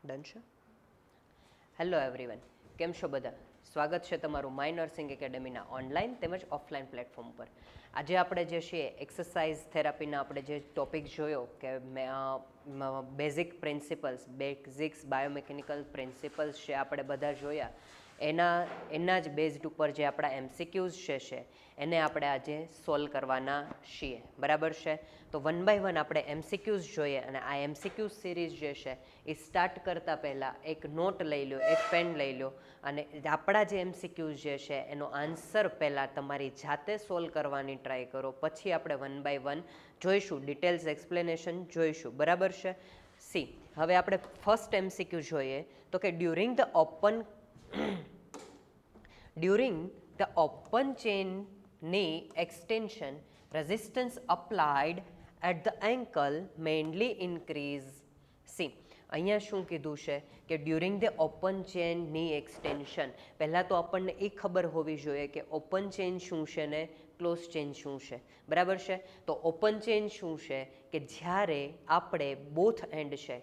Done છે. Hello everyone, કેમ છો બધા? સ્વાગત છે તમારું માય નર્સિંગ એકેડેમીના ઓનલાઈન તેમજ ઓફલાઈન પ્લેટફોર્મ પર. આજે આપણે જે છે એક્સરસાઇઝ થેરાપીના આપણે જે ટોપિક જોયો કે બેઝિક બેઝિક્સ બાયોમિકેનિકલ પ્રિન્સિપલ્સ છે આપણે બધા જોયા. એના જ બેઝડ ઉપર જે આપણા એમસીક્યુઝ છે એને આપણે આજે સોલ્વ કરવાના છીએ, બરાબર છે. તો વન બાય વન આપણે એમસીક્યુઝ જોઈએ અને આ એમસીક્યુઝ સિરીઝ જે છે એ સ્ટાર્ટ કરતાં પહેલાં એક નોટ લઈ લો, એક પેન લઈ લો અને આપણા જે એમસીક્યુઝ જે છે એનો આન્સર પહેલાં તમારી જાતે સોલ્વ કરવાની ટ્રાય કરો. પછી આપણે વન બાય વન જોઈશું, ડિટેલ્સ એક્સપ્લેનેશન જોઈશું, બરાબર છે. હવે આપણે ફર્સ્ટ એમસીક્યુ જોઈએ તો કે during the open chain knee extension, resistance applied at the ankle mainly increase. અહીંયા શું કીધું છે કે ડ્યુરિંગ ધ ઓપન ચેન ની એક્સટેન્શન, પહેલાં તો આપણને એ ખબર હોવી જોઈએ કે ઓપન ચેન શું છે ને ક્લોઝ ચેન શું છે, બરાબર છે. તો ઓપન ચેન શું છે કે જ્યારે આપણે બોથ એન્ડ છે,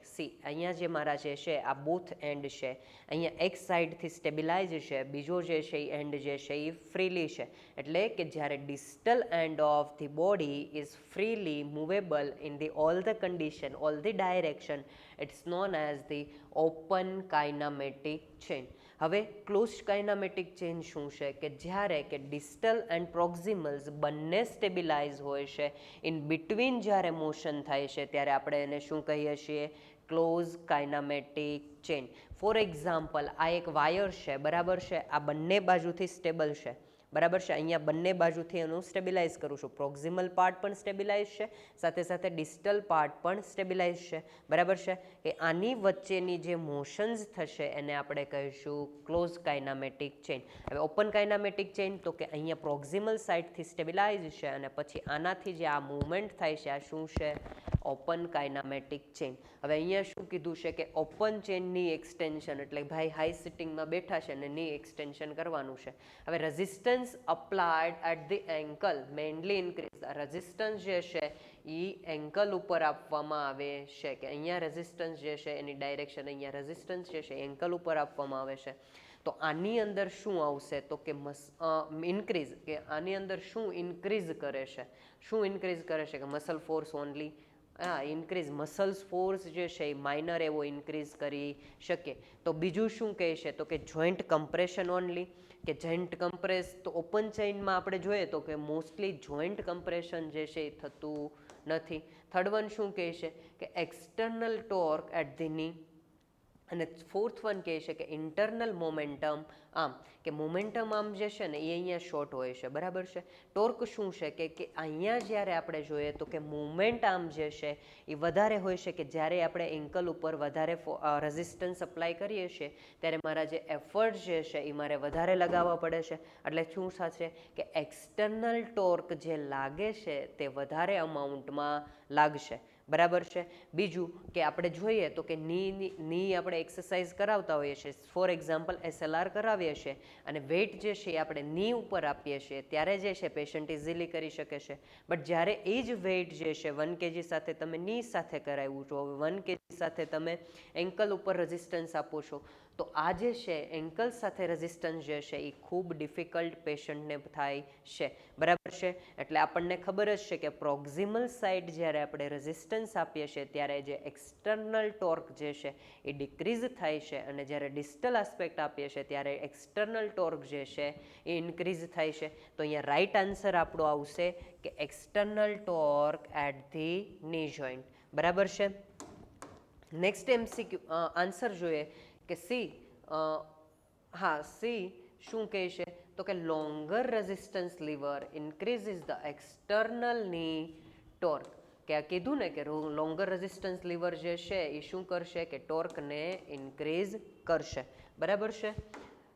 અહીંયા જે મારા જે છે આ બોથ એન્ડ છે, અહીંયા એક સાઈડથી સ્ટેબિલાઇઝ છે, બીજો જે છે એ એન્ડ જે છે એ ફ્રીલી છે. એટલે કે જ્યારે distal end of the body is freely movable in the all the condition, all the direction, it's known as the open kinematic chain. હવે ક્લોઝ કાઇનામેટિક ચેન શું છે કે જ્યારે કે ડિસ્ટલ એન્ડ પ્રોક્સિમલ્સ બંને સ્ટેબિલાઇઝ હોય છે, ઇન બિટવીન જ્યારે મોશન થાય છે ત્યારે આપણે એને શું કહીએ છીએ? Close kinematic chain. For example, આ એક વાયર છે, બરાબર છે, આ બંને બાજુથી સ્ટેબલ છે, બરાબર છે. અહીંયા બંને બાજુથી એનું સ્ટેબિલાઇઝ કરું છું, પ્રોક્સિમલ પાર્ટ પણ સ્ટેબિલાઇઝ છે, સાથે સાથે ડિસ્ટલ પાર્ટ પણ સ્ટેબિલાઇઝ છે, બરાબર છે. કે આની વચ્ચેની જે મોશન્સ થશે એને આપણે કહીશું ક્લોઝ કાઇનામેટિક ચેન. હવે ઓપન કાઇનામેટિક ચેન તો કે અહીંયા પ્રોક્સિમલ સાઇડથી સ્ટેબિલાઇઝ છે અને પછી આનાથી જે આ મૂવમેન્ટ થાય છે આ શું છે? Open kinematic chain. હવે અહીંયા શું કીધું છે કે ઓપન ચેનની એક્સટેન્શન, એટલે ભાઈ હાઈ સિટિંગમાં બેઠા છે અને ની એક્સટેન્શન કરવાનું છે. હવે resistance applied at the ankle mainly increase. Resistance જે છે એ એન્કલ ઉપર આપવામાં આવે છે, કે અહીંયા રેઝિસ્ટન્સ જે છે એની ડાયરેક્શન, અહીંયા રેઝિસ્ટન્સ જે છે એન્કલ ઉપર આપવામાં આવે છે. તો આની અંદર શું આવશે તો કે ઇન્ક્રીઝ, કે આની અંદર શું ઇન્ક્રીઝ કરે છે? શું ઇન્ક્રીઝ કરે છે? કે muscle force only. Increase muscles force જે છે એ માઇનર એવો ઇન્ક્રીઝ કરી શકે. તો બીજું શું કહે છે તો કે જોઈન્ટ કમ્પ્રેશન ઓનલી, કે જોઈન્ટ કમ્પ્રેસ. તો ઓપન ચેઇનમાં આપણે જોઈએ તો કે મોસ્ટલી જોઈન્ટ કમ્પ્રેશન જે છે એ થતું નથી. થર્ડ વન શું કહે છે કે એક્સટર્નલ ટોર્ક એટ ધી ની. અને ફોર્થ વન કહે છે કે ઇન્ટરનલ મોમેન્ટમ આમ, કે મોમેન્ટમ આમ જે છે ને એ અહીંયા શોર્ટ હોય છે, બરાબર છે. ટોર્ક શું છે કે અહીંયા જ્યારે આપણે જોઈએ તો કે મુવમેન્ટ આમ જે છે એ વધારે હોય છે, કે જ્યારે આપણે એન્કલ ઉપર વધારે રેઝિસ્ટન્સ અપ્લાય કરીએ છીએ ત્યારે મારા જે એફર્ટ જે છે એ મારે વધારે લગાવવા પડે છે. એટલે શું થશે કે એક્સટર્નલ ટોર્ક જે લાગે છે તે વધારે અમાઉન્ટમાં લાગશે, બરાબર છે. બીજું કે આપણે જોઈએ તો કે ની આપણે એક્સરસાઇઝ કરાવતા હોઈએ છીએ, ફોર એક્ઝામ્પલ SLR કરાવીએ છીએ અને વેઇટ જે છે આપણે ની ઉપર આપીએ છીએ ત્યારે જે છે પેશન્ટ ઇઝીલી કરી શકે છે. બટ જ્યારે એ જ વેઇટ જે છે 1 kg સાથે તમે ની સાથે કરાવ્યું છો, 1 kg સાથે તમે એન્કલ ઉપર રેઝિસ્ટન્સ આપો છો, તો આ જે છે એન્કલ સાથે રેઝિસ્ટન્સ જે છે એ ખૂબ ડિફિકલ્ટ પેશન્ટને થાય છે, બરાબર છે. એટલે આપણને ખબર જ છે કે પ્રોક્સિમલ સાઇડ જ્યારે આપણે રેઝિસ્ટન્સ આપીએ છીએ ત્યારે જે એક્સટર્નલ ટોર્ક જે છે એ ડિક્રીઝ થાય છે અને જ્યારે ડિસ્ટલ આસ્પેક્ટ આપીએ છીએ ત્યારે એક્સટર્નલ ટોર્ક જે છે એ ઇન્ક્રીઝ થાય છે. તો અહીંયા રાઈટ આન્સર આપણો આવશે કે એક્સટર્નલ ટોર્ક એટ ધી ની જોઈન્ટ, બરાબર છે. નેક્સ્ટ એમસીક્યુ આન્સર જોઈએ કે સી શું કહે છે તો કે longer resistance lever increases the external ની ટોર્ક. કે આ કીધું ને કે લોંગર રેઝિસ્ટન્સ લીવર જે છે એ શું કરશે કે ટોર્કને ઇન્ક્રીઝ કરશે, બરાબર છે.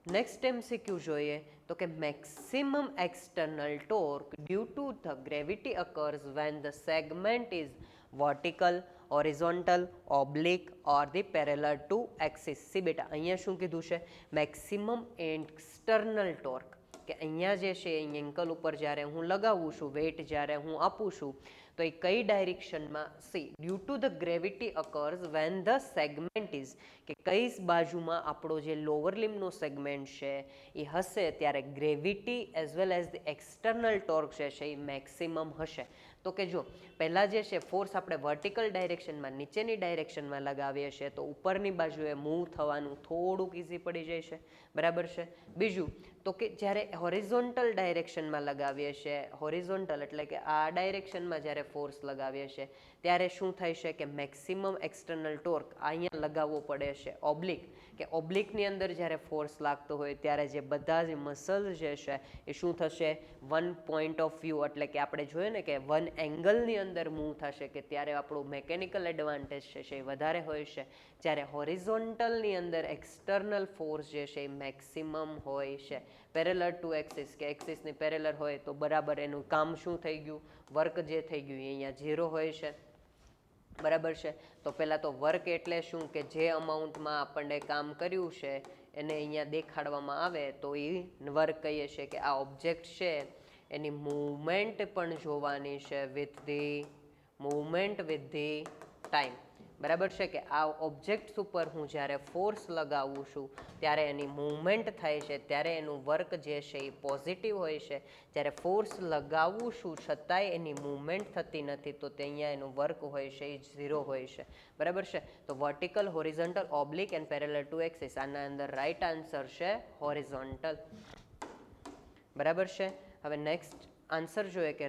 નેક્સ્ટ એમસીક્યુ જોઈએ તો કે maximum external torque due to the gravity occurs when the segment is vertical, horizontal, oblique or the parallel to axis. બેટા અહીંયા શું કીધું છે? મેક્સિમમ એક્સટર્નલ ટોર્ક, કે અહીંયા જે છે એન્કલ ઉપર જ્યારે હું લગાવું છું, વેઇટ જ્યારે હું આપું છું તો એ કઈ ડાયરેક્શનમાં? C due to the gravity occurs when the segment is, કે કઈ બાજુમાં આપણો જે લોઅર લિમ્બનો સેગમેન્ટ છે એ હશે ત્યારે gravity as well as the external torque છે એ મેક્સિમમ હશે. તો કે જો પહેલાં જે છે ફોર્સ આપણે વર્ટિકલ ડાયરેક્શનમાં નીચેની ડાયરેક્શનમાં લગાવીએ છીએ તો ઉપરની બાજુએ મૂવ થવાનું થોડુંક ઇઝી પડી જાય છે, બરાબર છે. બીજું તો કે જ્યારે હોરિઝોન્ટલ ડાયરેક્શનમાં લગાવીએ છીએ, હોરિઝોન્ટલ એટલે કે આ ડાયરેક્શનમાં જ્યારે ફોર્સ લગાવીએ છીએ ત્યારે શું થાય છે કે મેક્સિમમ એક્સટર્નલ ટોર્ક અહીંયા લગાવવો પડે છે ઓબ્લિક, કે ઓબ્લિકની અંદર જ્યારે ફોર્સ લાગતો હોય ત્યારે જે બધા જ મસલ્સ જે છે એ શું થશે? વન પોઈન્ટ ઓફ વ્યૂ એટલે કે આપણે જોઈએ ને કે વન એંગલની અંદર મૂવ થશે કે ત્યારે આપણું મેકેનિકલ એડવાન્ટેજ છે એ વધારે હોય છે. જ્યારે હોરિઝોન્ટલની અંદર એક્સટર્નલ ફોર્સ જે છે એ મેક્સિમમ હોય છે. પેરેલર ટુ એક્સિસ, કે એક્સિસની પેરેલર હોય તો બરાબર એનું કામ શું થઈ ગયું? વર્ક જે થઈ ગયું એ અહીંયા 0 હોય છે, બરાબર છે. તો પહેલાં તો વર્ક એટલે શું? કે જે અમાઉન્ટમાં આપણને કામ કર્યું છે એને અહીંયા દેખાડવામાં આવે તો એ વર્ક કહીએ છીએ. કે આ ઓબ્જેક્ટ છે એની મૂવમેન્ટ પણ જોવાની છે with the movement with the time, બરાબર છે. કે આ ઓબ્જેક્ટ્સ ઉપર હું જ્યારે ફોર્સ લગાવું છું ત્યારે એની મૂવમેન્ટ થાય છે ત્યારે એનું વર્ક જે છે એ પોઝિટિવ હોય છે. જ્યારે ફોર્સ લગાવું છું છતાંય એની મૂવમેન્ટ થતી નથી તો તે અહીંયા એનું વર્ક હોય છે એ 0 હોય છે, બરાબર છે. તો vertical, horizontal, oblique and parallel to axis, આના અંદર રાઈટ આન્સર છે હોરિઝોન્ટલ, બરાબર છે. હવે નેક્સ્ટ આન્સર જોઈએ કે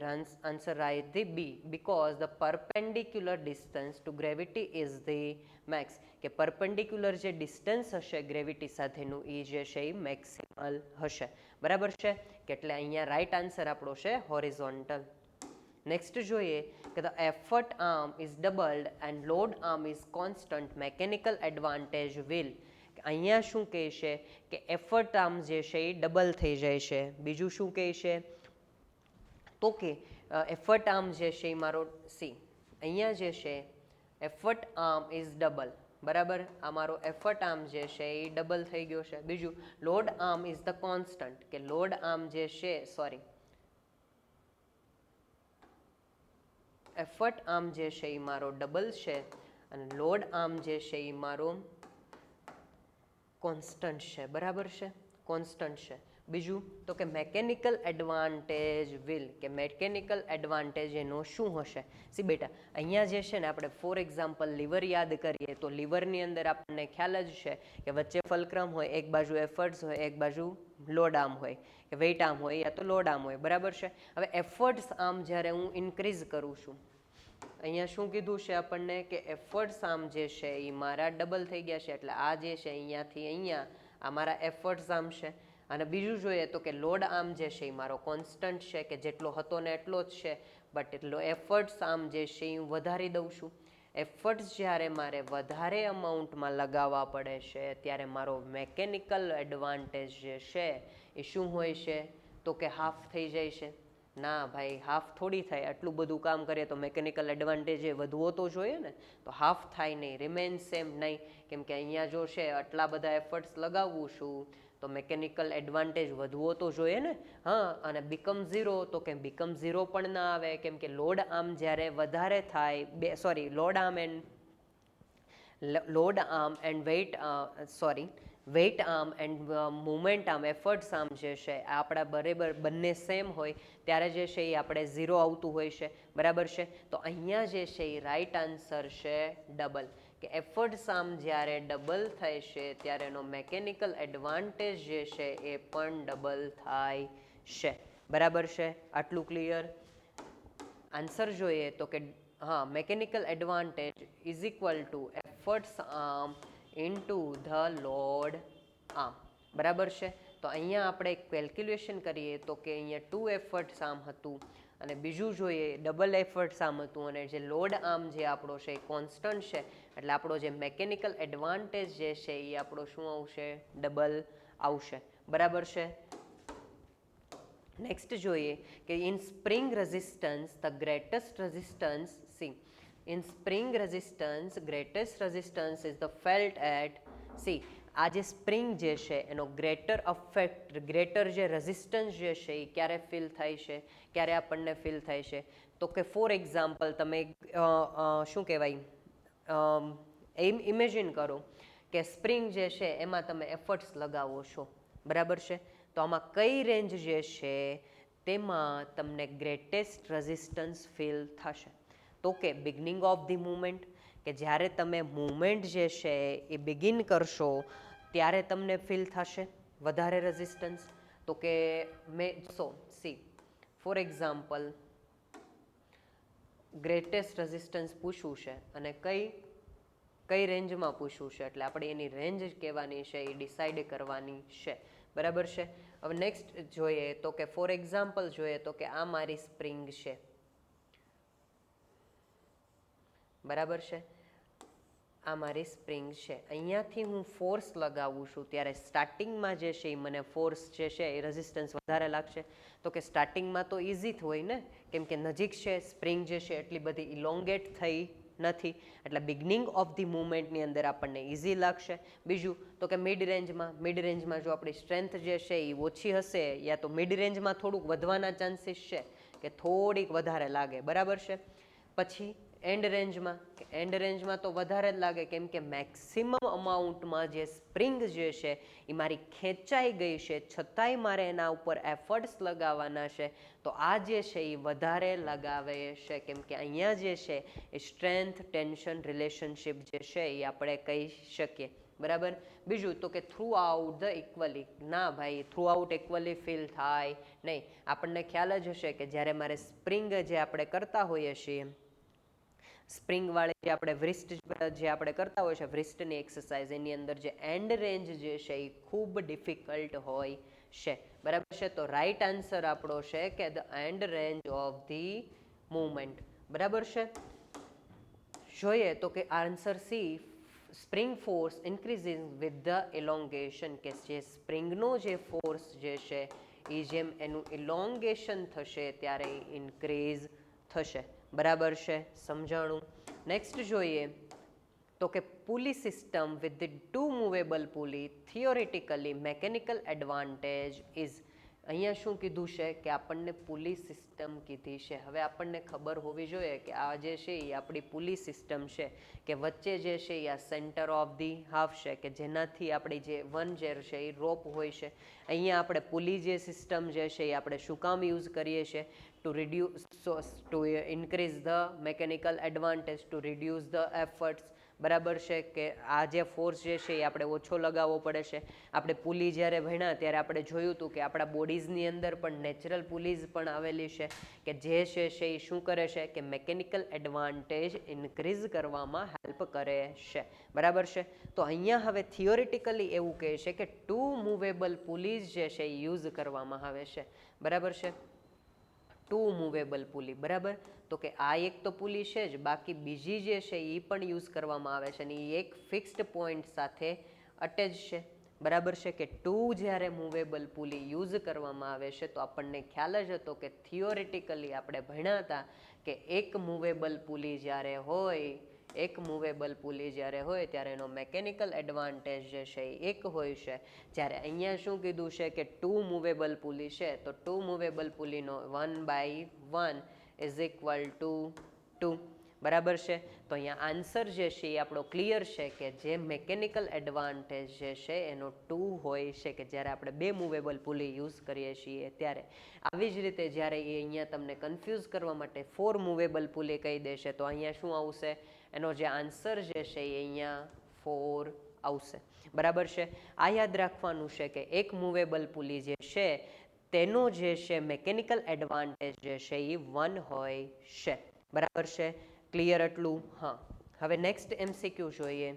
answer right the B, because the perpendicular distance to gravity is the max, કે પરપેન્ડિક્યુલર જે ડિસ્ટન્સ હશે ગ્રેવિટી સાથેનું એ જે છે એ મેક્સિમલ હશે, બરાબર છે. કે એટલે અહીંયા રાઈટ આન્સર આપણો છે હોરિઝોન્ટલ. નેક્સ્ટ જોઈએ કે the effort arm is doubled and load arm is constant, mechanical advantage will. અહીંયા શું કહે છે કે એફર્ટ આર્મ જે છે એ ડબલ થઈ જાય છે. બીજું શું કહે છે? તો કે એફર્ટ આર્મ જે છે એ મારો સી અહીંયા જે છે એફર્ટ આર્મ ઇઝ ડબલ, બરાબર. આ મારો એફર્ટ આર્મ જે છે એ ડબલ થઈ ગયો છે. બીજું load arm is the constant, કે લોડ આર્મ જે છે એફર્ટ આર્મ જે છે એ મારો ડબલ છે અને લોડ આર્મ જે છે એ મારો કોન્સ્ટન્ટ છે, બરાબર છે, કોન્સ્ટન્ટ છે. બીજું તો કે મેકેનિકલ એડવાન્ટેજ વિલ, કે મેકેનિકલ એડવાન્ટેજ એનો શું હશે? સી બેટા અહીંયા જે છે ને આપણે ફોર એક્ઝામ્પલ લીવર યાદ કરીએ તો લીવરની અંદર આપણને ખ્યાલ જ છે કે વચ્ચે ફલક્રમ હોય, એક બાજુ એફર્ટ્સ હોય, એક બાજુ લોડ આર્મ હોય, કે વેઇટ આર્મ હોય યા તો લોડ આર્મ હોય, બરાબર છે. હવે એફર્ટ્સ આર્મ જ્યારે હું ઇન્ક્રીઝ કરું છું, અહીંયા શું કીધું છે આપણને કે એફર્ટ્સ આર્મ જે છે એ મારા ડબલ થઈ ગયા છે એટલે આ જે છે અહીંયાથી અહીંયા આ મારા એફર્ટ્સ આર્મ છે. અને બીજું જોઈએ તો કે લોડ આર્મ જે છે એ મારો કોન્સ્ટન્ટ છે કે જેટલો હતો ને એટલો જ છે, બટ એટલો એફર્ટ્સ આર્મ જે છે એ હું વધારી દઉં છું. એફર્ટ્સ જ્યારે મારે વધારે અમાઉન્ટમાં લગાવવા પડે છે ત્યારે મારો મેકેનિકલ એડવાન્ટેજ જે છે એ શું હોય છે? તો કે હાફ થઈ જાય છે. ના ભાઈ, હાફ થોડી થાય. આટલું બધું કામ કરીએ તો મેકેનિકલ એડવાન્ટેજ એ વધવો તો જોઈએ ને, તો હાફ થાય નહીં, રિમેન સેમ નહીં, કેમ કે અહીંયા જો છે આટલા બધા એફર્ટ્સ લગાવું છું તો મેકેનિકલ એડવાન્ટેજ વધવો તો જોઈએ ને. હા, અને બીકમ 0 તો કે બીકમ 0 પણ ના આવે, કેમ કે લોડ આર્મ જ્યારે વધારે થાય, weight arm and movement arm, efforts arm જે છે આપણા બરાબર બંને સેમ હોય ત્યારે જે છે એ આપણે 0 આવતું હોય છે, બરાબર છે. તો અહીંયા જે છે એ રાઈટ આન્સર છે ડબલ, કે એફર્ટ્સ આર્મ જ્યારે ડબલ થાય છે ત્યારે એનો મેકેનિકલ એડવાન્ટેજ જે છે એ પણ ડબલ થાય છે, બરાબર છે. આટલું ક્લિયર? આન્સર જોઈએ તો કે હા, mechanical advantage is equal two efforts arm into the load arm, બરાબર છે. તો અહીંયા આપણે કેલ્ક્યુલેશન કરીએ તો કે અહીંયા 2 એફર્ટ્સ આર્મ હતું અને બીજું જોઈએ ડબલ એફર્ટ્સ આર્મ હતું અને જે લોડ આર્મ જે આપણો છે એ કોન્સ્ટન્ટ છે એટલે આપણો જે મેકેનિકલ એડવાન્ટેજ જે છે એ આપણો શું આવશે? ડબલ આવશે, બરાબર છે. નેક્સ્ટ જોઈએ કે in spring resistance the greatest resistance in spring resistance greatest resistance is the felt at, see આ જે સ્પ્રિંગ જે છે એનો ગ્રેટર અફેક્ટ, ગ્રેટર જે રેઝિસ્ટન્સ જે છે એ ક્યારે ફીલ થાય છે, ક્યારે આપણને ફીલ થાય છે? તો કે ફોર એક્ઝામ્પલ તમે શું કહેવાય, એમ ઇમેજિન કરો કે સ્પ્રિંગ જે છે એમાં તમે એફર્ટ્સ લગાવો છો, બરાબર છે? તો આમાં કઈ રેન્જ જે છે તેમાં તમને ગ્રેટેસ્ટ રેઝિસ્ટન્સ ફીલ થશે? તો કે બિગનિંગ ઓફ ધી મુવમેન્ટ, કે જ્યારે તમે મુવમેન્ટ જે છે એ બિગિન કરશો ત્યારે તમને ફીલ થશે વધારે રેઝિસ્ટન્સ? તો કે C for example greatest resistance પૂછવું છે અને કઈ રેન્જમાં પૂછવું છે, એટલે આપણે એની રેન્જ કહેવાની છે એ ડિસાઇડ કરવાની છે, બરાબર છે? હવે નેક્સ્ટ જોઈએ તો કે ફોર એક્ઝામ્પલ જોઈએ તો કે આ મારી સ્પ્રિંગ છે, બરાબર છે? આ મારી સ્પ્રિંગ છે, અહીંયાથી હું ફોર્સ લગાવું છું ત્યારે સ્ટાર્ટિંગમાં જે છે એ મને ફોર્સ જે છે એ રેઝિસ્ટન્સ વધારે લાગશે. તો કે સ્ટાર્ટિંગમાં તો ઇઝી જ હોય ને, કેમ કે નજીક છે, સ્પ્રિંગ જે છે એટલી બધી ઇલોંગેટ થઈ નથી, એટલે બિગનિંગ ઓફ ધી મુવમેન્ટની અંદર આપણને ઇઝી લાગશે. બીજું તો કે મિડ રેન્જમાં જો આપણી સ્ટ્રેન્થ જે છે એ ઓછી હશે, યા તો મિડ રેન્જમાં થોડુંક વધવાના ચાન્સીસ છે કે થોડીક વધારે લાગે, બરાબર છે? પછી એન્ડ રેન્જમાં તો વધારે જ લાગે, કેમ કે મેક્સિમમ અમાઉન્ટમાં જે સ્પ્રિંગ જે છે એ મારી ખેંચાઈ ગઈ છે, છતાંય મારે એના ઉપર એફર્ટ્સ લગાવવાના છે, તો આ જે છે એ વધારે લગાવે છે, કેમ કે અહીંયા જે છે એ સ્ટ્રેન્થ ટેન્શન રિલેશનશિપ જે છે એ આપણે કહી શકીએ, બરાબર? બીજું તો કે થ્રુ આઉટ ધ ઇક્વલી, ના ભાઈ થ્રુ આઉટ ઇક્વલી ફીલ થાય નહીં. આપણને ખ્યાલ જ હશે કે જ્યારે મારે સ્પ્રિંગ જે આપણે કરતા હોઈએ છીએ, સ્પ્રિંગવાળી જે આપણે વ્રિસ્ટ જે આપણે કરતા હોય છે, વ્રિસ્ટની એક્સરસાઇઝ, એની અંદર જે એન્ડ રેન્જ જે છે એ ખૂબ ડિફિકલ્ટ હોય છે, બરાબર છે? તો રાઈટ આન્સર આપણો છે કે the and range of the movement, બરાબર છે? જોઈએ તો કે answer C, spring force increasing with the elongation, કે જે સ્પ્રિંગનો જે ફોર્સ જે છે એ જેમ એનું ઇલોંગેશન થશે ત્યારે ઇન્ક્રીઝ થશે, બરાબર છે? સમજાણું? નેક્સ્ટ જોઈએ તો કે pulley system with the two movable pulley theoretically mechanical advantage is. અહીંયા શું કીધું છે કે આપણને પુલી સિસ્ટમ કીધી છે. હવે આપણને ખબર હોવી જોઈએ કે આ જે છે એ આપણી પુલી સિસ્ટમ છે, કે વચ્ચે જે છે એ આ સેન્ટર ઓફ ધી હાફ છે, કે જેનાથી આપણી જે વન જે છે એ રોપ હોય છે. અહીંયા આપણે પુલી જે સિસ્ટમ જે છે એ આપણે શું કામ યુઝ કરીએ છીએ? Two increase the mechanical advantage, two reduce the efforts, બરાબર છે? કે આ જે ફોર્સ જે છે એ આપણે ઓછો લગાવવો પડે છે. આપણે પુલી જ્યારે ભણ્યા ત્યારે આપણે જોયું હતું કે આપણા બોડીઝની અંદર પણ નેચરલ પુલીઝ પણ આવેલી છે, કે જે છે એ શું કરે છે કે મેકેનિકલ એડવાન્ટેજ ઇન્ક્રીઝ કરવામાં હેલ્પ કરે છે, બરાબર છે? તો અહીંયા હવે થિયોરિટિકલી એવું કહે છે કે ટુ મૂવેબલ પુલીઝ જે છે એ યુઝ કરવામાં આવે છે, બરાબર છે? ટુ મૂવેબલ પુલી, બરાબર? તો કે આ એક તો પુલી છે જ, બાકી બીજી જે છે એ પણ યુઝ કરવામાં આવે છે, અને એ એક ફિક્સ્ડ પોઈન્ટ સાથે અટેચ છે, બરાબર છે? કે ટુ જ્યારે મૂવેબલ પુલી યુઝ કરવામાં આવે છે તો આપણને ખ્યાલ જ હતો કે થિયોરિટિકલી આપણે ભણ્યા હતા કે એક મૂવેબલ પુલી જ્યારે હોય ત્યારે એનો મેકેનિકલ એડવાન્ટેજ જે છે એ એક હોય છે. જ્યારે અહીંયા શું કીધું છે કે ટુ મૂવેબલ પુલી છે, તો ટુ મૂવેબલ પુલીનો 1/1 ઇઝ ઇક્વલ ટુ 2, બરાબર છે? તો અહીંયા આન્સર જે છે એ આપણો ક્લિયર છે કે જે મેકેનિકલ એડવાન્ટેજ જે છે એનો 2 હોય છે, કે જ્યારે આપણે બે મૂવેબલ પુલી યુઝ કરીએ છીએ ત્યારે. આવી જ રીતે જ્યારે એ અહીંયા તમને કન્ફ્યુઝ કરવા માટે 4 મૂવેબલ પુલી કહી દેશે તો અહીંયા શું આવશે? એનો જે આન્સર જે છે એ અહીંયા 4 આવશે, બરાબર છે? આ યાદ રાખવાનું છે કે એક મૂવેબલ પુલી જે છે તેનો જે છે મેકેનિકલ એડવાન્ટેજ જે છે એ 1 હોય છે, બરાબર છે? ક્લિયર એટલું? હા. હવે નેક્સ્ટ MCQ જોઈએ.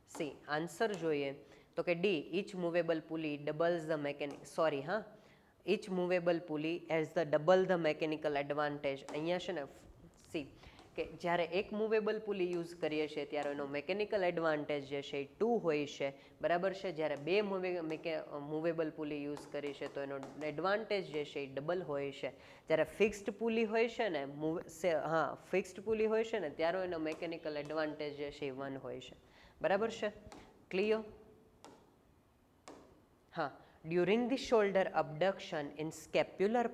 સી આન્સર જોઈએ તો કે D, each movable pulley doubles the each movable pulley as the double the mechanical advantage. અહીંયા છે ને સી કે જ્યારે એક મૂવેબલ પુલી યુઝ કરીએ છીએ ત્યારે એનો મેકેનિકલ એડવાન્ટેજ જે છે એ 2 હોય છે, બરાબર છે? જ્યારે બે મૂવેબલ પુલી યુઝ કરી છે તો એનો એડવાન્ટેજ જે છે એ ડબલ હોય છે. જ્યારે ફિક્સ્ડ પુલી હોય છે ને ત્યારે એનો મેકેનિકલ એડવાન્ટેજ જે છે એ 1 હોય છે, બરાબર છે? ક્લિયર? હા, during the shoulder abduction in scapular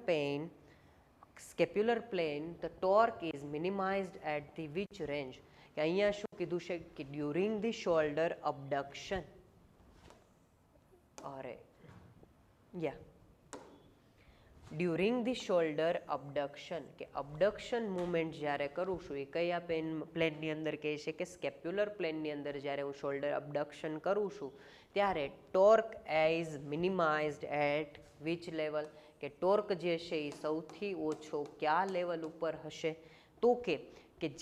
plane the torque is minimised at the which range? કે અહીંયા શું કીધું છે કે during the shoulder abduction, during the shoulder abduction, કે અબડક્શન મુવમેન્ટ જ્યારે કરું છું એ કયા પ્લેનની અંદર કહે છે કે સ્કેપ્યુલર પ્લેનની અંદર જ્યારે હું શોલ્ડર અબડક્શન કરું છું ત્યારે torque is minimised at which level? કે ટોર્ક જે છે એ સૌથી ઓછો કયા લેવલ ઉપર હશે? તો કે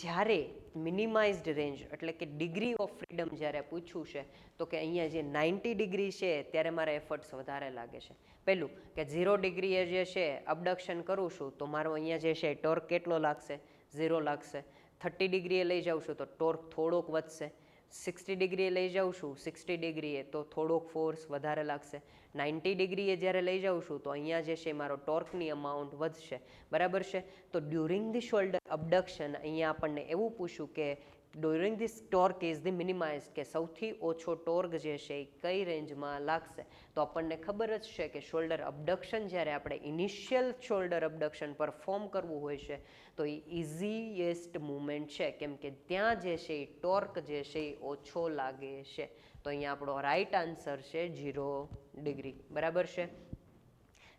જ્યારે મિનિમાઇઝડ રેન્જ એટલે કે ડિગ્રી ઓફ ફ્રીડમ જ્યારે પૂછ્યું છે તો કે અહીંયા જે 90 ડિગ્રી છે ત્યારે મારા એફર્ટ્સ વધારે લાગે છે. પહેલું કે 0 ડિગ્રીએ જે છે અબડક્શન કરું છું તો મારો અહીંયા જે છે ટોર્ક કેટલો લાગશે? 0 લાગશે. 30 ડિગ્રીએ લઈ જાઉં છું તો ટોર્ક થોડોક વધશે. 60 ડિગ્રીએ લઈ જાઉં છું 60 ડિગ્રીએ તો થોડોક ફોર્સ વધારે લાગશે. 90 ડિગ્રીએ જ્યારે લઈ જાઉં છું તો અહીંયા જે છે મારો ટોર્કની અમાઉન્ટ વધશે. બરાબર છે? તો ડ્યુરિંગ ધી શોલ્ડર અબડક્શન અહીંયા આપણને એવું પૂછ્યું કે during this torque is the minimise, કે સૌથી ઓછો ટોર્ક જે છે એ કઈ રેન્જમાં લાગશે? તો આપણને ખબર જ છે કે શોલ્ડર અબડક્શન જ્યારે આપણે ઇનિશિયલ શોલ્ડર અબડક્શન પરફોર્મ કરવું હોય છે તો એ ઇઝીએસ્ટ મુવમેન્ટ છે, કેમ કે ત્યાં જે છે એ ટોર્ક જે છે એ ઓછો લાગે છે. તો અહીંયા આપણો રાઈટ આન્સર છે 0 ડિગ્રી. બરાબર છે?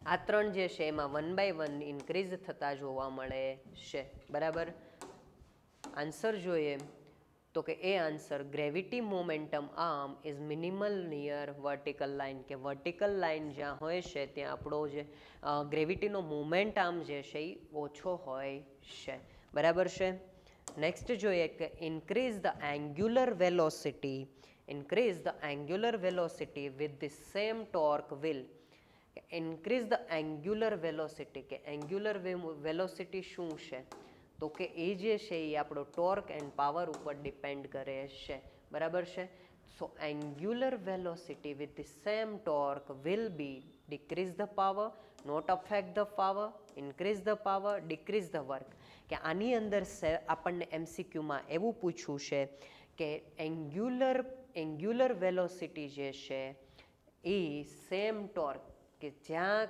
આ ત્રણ જે છે એમાં 1 by 1 ઇન્ક્રીઝ થતા જોવા મળે છે. બરાબર? આન્સર જોઈએ તો કે એ answer gravity momentum arm is minimal near vertical line, કે વર્ટિકલ લાઇન જ્યાં હોય છે ત્યાં આપણો જે ગ્રેવિટીનો મોમેન્ટ આર્મ જે છે એ ઓછો હોય છે. બરાબર છે? નેક્સ્ટ જોઈએ કે increase the angular velocity with the same torque will. Increase the angular velocity, કે એન્ગ્યુલર વેલોસિટી શું છે? તો કે એ જે છે એ આપણો ટોર્ક એન્ડ પાવર ઉપર ડિપેન્ડ કરે છે. બરાબર છે? So angular velocity with the same torque will be decrease the power, not affect the power, increase the power, decrease the work. કે આની અંદર આપણને MCQમાં એવું પૂછ્યું છે કે એન્ગ્યુલર વેલોસિટી જે છે એ સેમ ટોર્ક, કે જ્યાં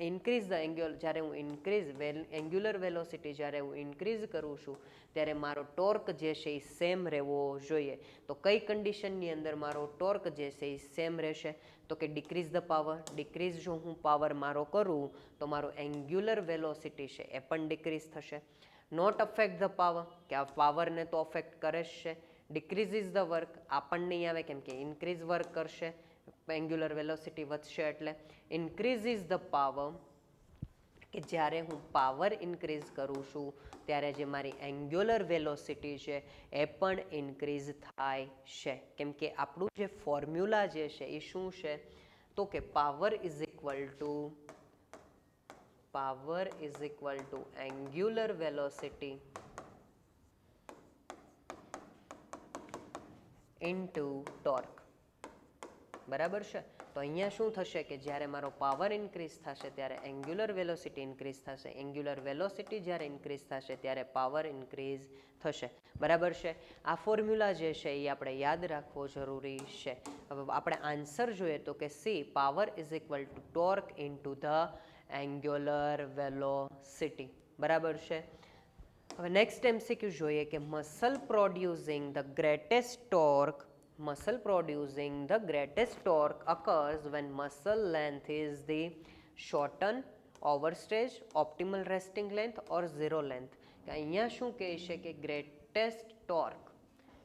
ઇન્ક્રીઝ ધ જ્યારે હું એન્ગ્યુલર વેલોસિટી જ્યારે હું ઇન્ક્રીઝ કરું છું ત્યારે મારો ટોર્ક જે છે એ સેમ રહેવો જોઈએ. તો કઈ કન્ડિશનની અંદર મારો ટોર્ક જે છે એ સેમ રહેશે? તો કે ડિક્રીઝ ધ પાવર. ડિક્રીઝ જો હું પાવર મારો કરું તો મારો એન્ગ્યુલર વેલોસિટી છે એ પણ ડિક્રીઝ થશે. નોટ અફેક્ટ ધ પાવર, કે આ પાવરને તો અફેક્ટ કરે જ છે. ડિક્રીઝ ઇઝ ધ વર્ક, આ પણ નહીં આવે કેમ કે ઇન્ક્રીઝ વર્ક કરશે, એન્ગ્યુલર વેલોસિટી વધશે એટલે. ઇન્ક્રીઝ ઇઝ ધ પાવર, કે જ્યારે હું પાવર ઇન્ક્રીઝ કરું છું ત્યારે જે મારી એન્ગ્યુલર વેલોસિટી છે એ પણ ઇન્ક્રીઝ થાય છે. કેમ કે આપણું જે ફોર્મ્યુલા જે છે એ શું છે? તો કે power is equal two angular velocity into torque. બરાબર છે? તો અહીંયા શું થશે કે જ્યારે મારો પાવર ઇન્ક્રીઝ થશે ત્યારે એન્ગ્યુલર વેલોસિટી ઇન્ક્રીઝ થશે. એન્ગ્યુલર વેલોસિટી જ્યારે ઇન્ક્રીઝ થશે ત્યારે પાવર ઇન્ક્રીઝ થશે. બરાબર છે? આ ફોર્મ્યુલા જે છે એ આપણે યાદ રાખવો જરૂરી છે. હવે આપણે આન્સર જોઈએ તો કે C, power is equal two torque into the angular velocity. બરાબર છે? હવે નેક્સ્ટ MCQ જોઈએ કે muscle producing the greatest torque occurs when muscle length is the shortened, overstretch, optimal resting length or zero length. કે અહીંયા શું કહે છે કે ગ્રેટેસ્ટ ટોર્ક,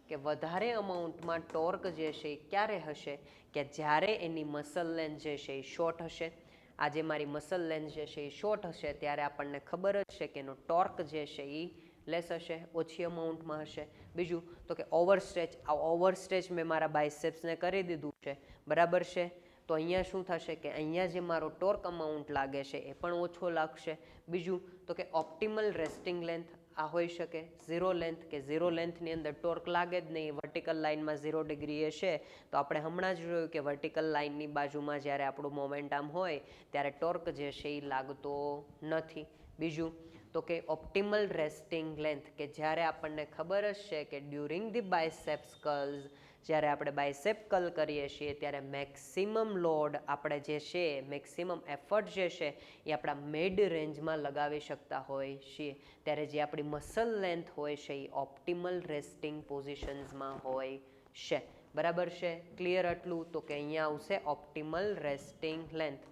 કે વધારે અમાઉન્ટમાં ટોર્ક જે છે એ ક્યારે હશે? કે જ્યારે એની મસલ લેન્થ જે છે એ શોર્ટ હશે. આ જે મારી મસલ લેન્થ જે છે એ શોર્ટ હશે ત્યારે આપણને ખબર જ છે કે એનો ટોર્ક જે છે એ લેસ હશે, ઓછી અમાઉન્ટમાં હશે. બીજું તો કે ઓવરસ્ટ્રેચ, આ ઓવરસ્ટ્રેચ મેં મારા બાયસેપ્સને કરી દીધું છે. બરાબર છે? તો અહીંયા શું થશે કે અહીંયા જે મારો ટોર્ક અમાઉન્ટ લાગે છે એ પણ ઓછો લાગશે. બીજું તો કે ઓપ્ટિમલ રેસ્ટિંગ લેન્થ, આ હોઈ શકે ઝીરો લેન્થ, કે ઝીરો લેન્થની અંદર ટોર્ક લાગે જ નહીં. વર્ટિકલ લાઇનમાં 0 ડિગ્રીએ છે તો આપણે હમણાં જ જોયું કે વર્ટિકલ લાઇનની બાજુમાં જ્યારે આપણું મોમેન્ટમ હોય ત્યારે ટોર્ક જે છે એ લાગતો નથી. બીજું તો કે ઓપ્ટિમલ રેસ્ટિંગ લેન્થ, કે જ્યારે આપણને ખબર જ છે કે ડ્યુરિંગ ધી બાયસેપ્સ કર્લ્સ, જ્યારે આપણે બાયસેપ કર્લ કરીએ છીએ ત્યારે મેક્સિમમ લોડ આપણે જે છે, મેક્સિમમ એફર્ટ જે છે એ આપણા મિડ રેન્જમાં લગાવી શકતા હોય છીએ, ત્યારે જે આપણી મસલ લેન્થ હોય છે એ ઓપ્ટિમલ રેસ્ટિંગ પોઝિશન્સમાં હોય છે. બરાબર છે? ક્લિયર આટલું? તો કે અહીંયા આવશે ઓપ્ટિમલ રેસ્ટિંગ લેન્થ.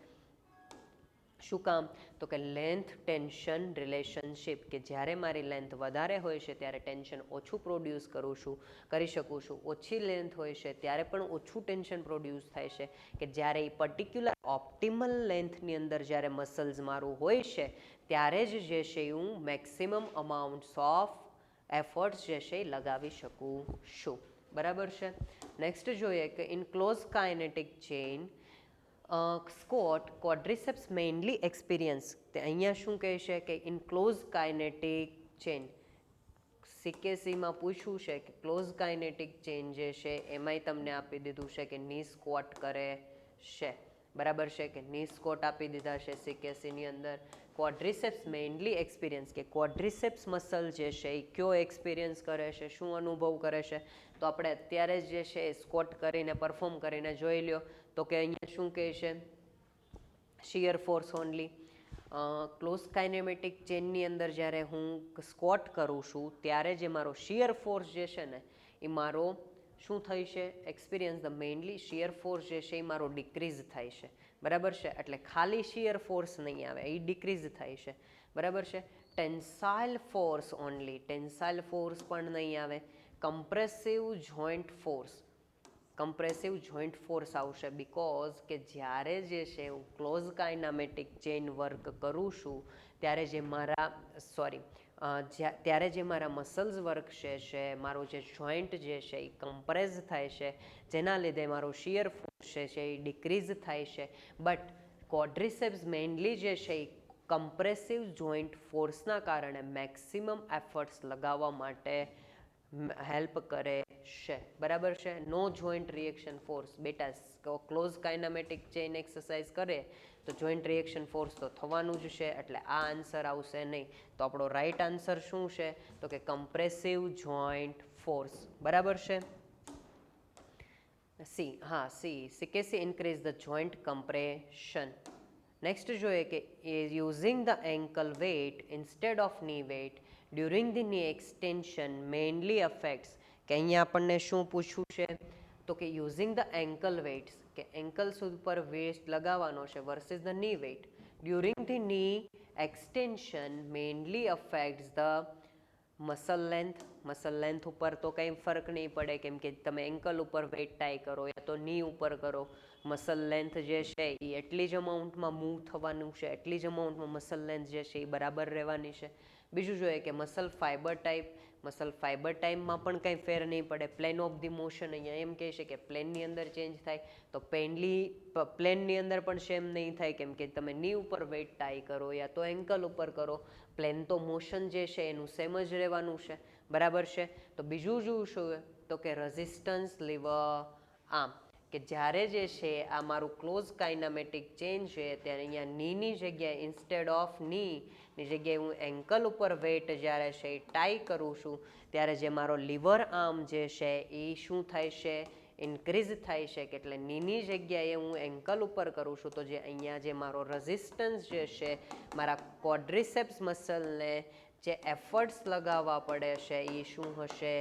શું કામ? તો કે લેન્થ ટેન્શન રિલેશનશિપ, કે જ્યારે મારી લેન્થ વધારે હોય છે ત્યારે ટેન્શન ઓછું પ્રોડ્યુસ કરી શકું છું, ઓછી લેન્થ હોય છે ત્યારે પણ ઓછું ટેન્શન પ્રોડ્યુસ થાય છે, કે જ્યારે એ પર્ટિક્યુલર ઓપ્ટિમલ લેન્થની અંદર જ્યારે મસલ્સ મારું હોય છે ત્યારે જ જે છે હું મેક્સિમમ અમાઉન્ટ્સ ઓફ એફર્ટ્સ જે છે એ લગાવી શકું છું. બરાબર છે? નેક્સ્ટ જોઈએ કે in close kinetic chain squat quadriceps mainly experience, તે અહીંયા શું કહે છે કે ઇન ક્લોઝ કાઇનેટિક ચેઇન, સીકેસીમાં પૂછ્યું છે કે ક્લોઝ કાઇનેટિક ચેઇન જે છે એમાંય તમને આપી દીધું છે કે ની સ્ક્વોટ કરે છે. બરાબર છે? કે ની સ્ક્વોટ આપી દીધા છે સીકેસીની અંદર. ક્વોડ્રિસેપ્સ મેઇનલી એક્સપિરિયન્સ, કે ક્વોડ્રિસેપ્સ મસલ જે છે એ કયો એક્સપિરિયન્સ કરે છે, શું અનુભવ કરે છે, તો આપણે અત્યારે જ જે છે એ સ્ક્વોટ કરીને પરફોર્મ કરીને જોઈ લ્યો. તો કે અહીંયા શું કહે છે? Shear force only. Close kinematic ચેનની અંદર જ્યારે હું સ્ક્વોટ કરું છું ત્યારે જે મારો શિયર ફોર્સ જે છે ને એ મારો શું થાય છે? Experience the mainly shear force જે છે એ મારો ડિક્રીઝ થાય છે. બરાબર છે? એટલે ખાલી શિયર ફોર્સ નહીં આવે, એ ડિક્રીઝ થાય છે. બરાબર છે? Tensile force only, tensile force પણ નહીં આવે. Compressive joint force, compressive joint force આવશે, બિકોઝ કે જ્યારે જે છે હું ક્લોઝ કાઇનામેટિક ચેઇન વર્ક કરું છું ત્યારે જે મારા ત્યારે જે મારા મસલ્સ વર્ક છે, મારો જે જોઈન્ટ જે છે એ કમ્પ્રેસ થાય છે, જેના લીધે મારો શિયર ફોર્સ છે એ ડિક્રીઝ થાય છે. બટ ક્વોડ્રિસેપ્સ મેઇનલી જે છે એ કમ્પ્રેસિવ જોઈન્ટ ફોર્સના કારણે મેક્સિમમ એફર્ટ્સ લગાવવા માટે હેલ્પ કરે છે. બરાબર છે? નો જોઈન્ટ રિએક્શન ફોર્સ. બેટા ક્લોઝ કાઇનામેટિક ચેઇન એક્સરસાઇઝ કરે તો જોઈન્ટ રિએક્શન ફોર્સ તો થવાનું જ છે, એટલે આ આન્સર આવશે નહીં. તો આપણો રાઈટ આન્સર શું છે? તો કે કમ્પ્રેસિવ જોઈન્ટ ફોર્સ. બરાબર છે? સી, હા C, CKC increase the joint compression. Next જોઈએ કે using the ankle weight instead of knee weight during the knee extension mainly affects, કે અહીંયા આપણને શું પૂછવું છે? તો કે યુઝિંગ ધ એન્કલ વેઇટ્સ, કે એન્કલ્સ ઉપર વેઇટ લગાવવાનો છે versus the knee weight during the knee extension mainly affects the muscle length. Muscle length ઉપર તો કંઈ ફરક નહીં પડે, કેમ કે તમે એન્કલ ઉપર વેઇટ ટાઈ કરો યા તો ની ઉપર કરો, મસલ લેન્થ જે છે એ એટલી જ અમાઉન્ટમાં મૂવ થવાનું છે, એટલી જ અમાઉન્ટમાં મસલ લેન્થ જે છે એ બરાબર રહેવાની છે. બીજું જોઈએ કે muscle fibre type, muscle fibre ટાઈપમાં પણ કંઈ ફેર નહીં પડે. પ્લેન ઓફ ધી મોશન અહીંયા એમ કહે છે કે પ્લેનની અંદર ચેન્જ થાય, તો પ્લેનની અંદર પણ સેમ નહીં થાય, કેમ કે તમે ની ઉપર વેઇટ ટાઈ કરો યા તો એન્કલ ઉપર કરો, પ્લેન તો મોશન જે છે એનું સેમ જ રહેવાનું છે. બરાબર છે? તો બીજું શું? તો કે રેઝિસ્ટન્સ લીવર આર્મ, કે જ્યારે જે છે આ મારું ક્લોઝ કાઇનામેટિક ચેઇન છે ત્યારે અહીંયા નીની જગ્યાએ ઇન્સ્ટેડ ઓફ ની જગ્યાએ હું એન્કલ ઉપર વેઇટ જ્યારે છે એ ટાઈ કરું છું ત્યારે જે મારો લીવર આર્મ જે છે એ શું થાય છે? ઇન્ક્રીઝ થાય છે. કે એટલે નીની જગ્યાએ હું એન્કલ ઉપર કરું છું તો જે અહીંયા જે મારો રેઝિસ્ટન્સ જે છે મારા ક્વોડ્રિસેપ્સ મસલને જે એફર્ટ્સ લગાવવા પડે છે એ શું હશે?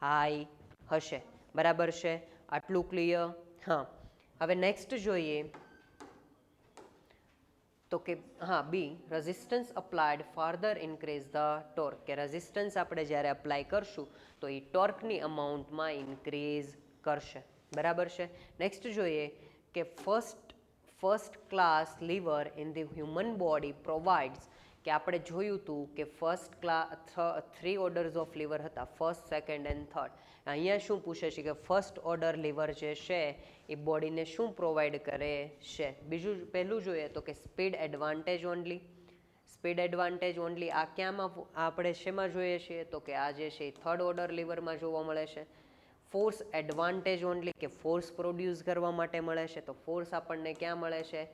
હાઈ હશે. બરાબર છે? આટલું ક્લિયર? હા. હવે નેક્સ્ટ જોઈએ તો કે હા B, resistance applied further increase the torque, કે રેઝિસ્ટન્સ આપણે જ્યારે અપ્લાય કરશું તો એ ટોર્કની અમાઉન્ટમાં ઇન્ક્રીઝ કરશે. બરાબર છે? નેક્સ્ટ જોઈએ કે first class lever in the human body provides, કે આપણે જોયું હતું કે થ્રી ઓર્ડર્સ ઓફ લીવર હતા, ફર્સ્ટ, સેકન્ડ એન્ડ થર્ડ. અહીંયા શું પૂછે છે કે ફર્સ્ટ ઓર્ડર લીવર જે છે એ બોડીને શું પ્રોવાઈડ કરે છે? પહેલું જોઈએ તો કે speed advantage only. Speed advantage only આ ક્યાંમાં આપણે શેમાં જોઈએ છીએ? તો કે આ જે છે એ થર્ડ ઓર્ડર લીવરમાં જોવા મળે છે. ફોર્સ એડવાન્ટેજ ઓનલી, કે ફોર્સ પ્રોડ્યુસ કરવા માટે મળે છે, તો ફોર્સ આપણને ક્યાં મળે છે?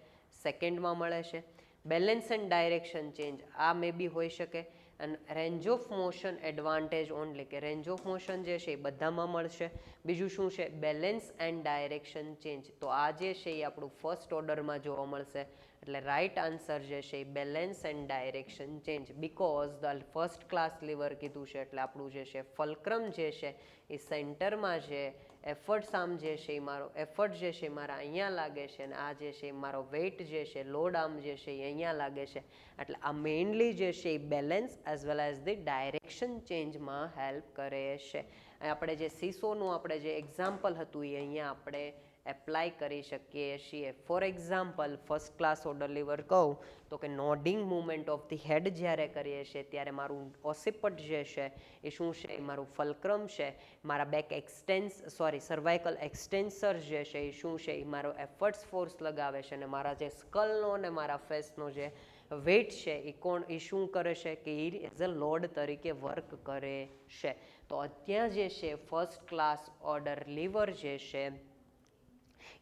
સેકન્ડમાં મળે છે. બેલેન્સ એન્ડ ડાયરેક્શન ચેન્જ આ મે બી હોઈ શકે. અને range of motion advantage only કે રેન્જ ઓફ મોશન જે છે એ બધામાં મળશે. બીજું શું છે? Balance and direction change. તો આ જે છે એ આપણું ફર્સ્ટ ઓર્ડરમાં જોવા મળશે. એટલે રાઈટ આન્સર જે છે એ balance and direction change. Because the first class lever કીધું છે એટલે આપણું જે છે ફલક્રમ જે છે એ સેન્ટરમાં છે. એફર્ટ્સ આમ જે છે એ મારો એફર્ટ જે છે મારા અહીંયા લાગે છે અને આ જે છે મારો વેઇટ જે છે લોડ આમ જે છે એ અહીંયા લાગે છે. એટલે આ મેઇનલી જે છે એ balance as well as the direction ચેન્જમાં હેલ્પ કરે છે. આપણે જે સીસોનું આપણે જે એક્ઝામ્પલ હતું એ અહીંયા આપણે એપ્લાય કરી શકીએ છીએ. For example first class order lever કહું તો કે nodding movement of the head જ્યારે કરીએ છીએ ત્યારે મારું ઓસિપટ જે છે એ શું છે? એ મારું ફલક્રમ છે. મારા બેક સર્વાઇકલ એક્સટેન્સર જે છે એ શું છે? એ મારો એફર્ટ્સ ફોર્સ લગાવે છે અને મારા જે સ્કલનો અને મારા ફેસનો જે વેઇટ છે એ શું કરે છે કે એ એઝ અ લોડ તરીકે વર્ક કરે છે. તો અત્યારે જે છે ફર્સ્ટ ક્લાસ ઓર્ડર લીવર જે છે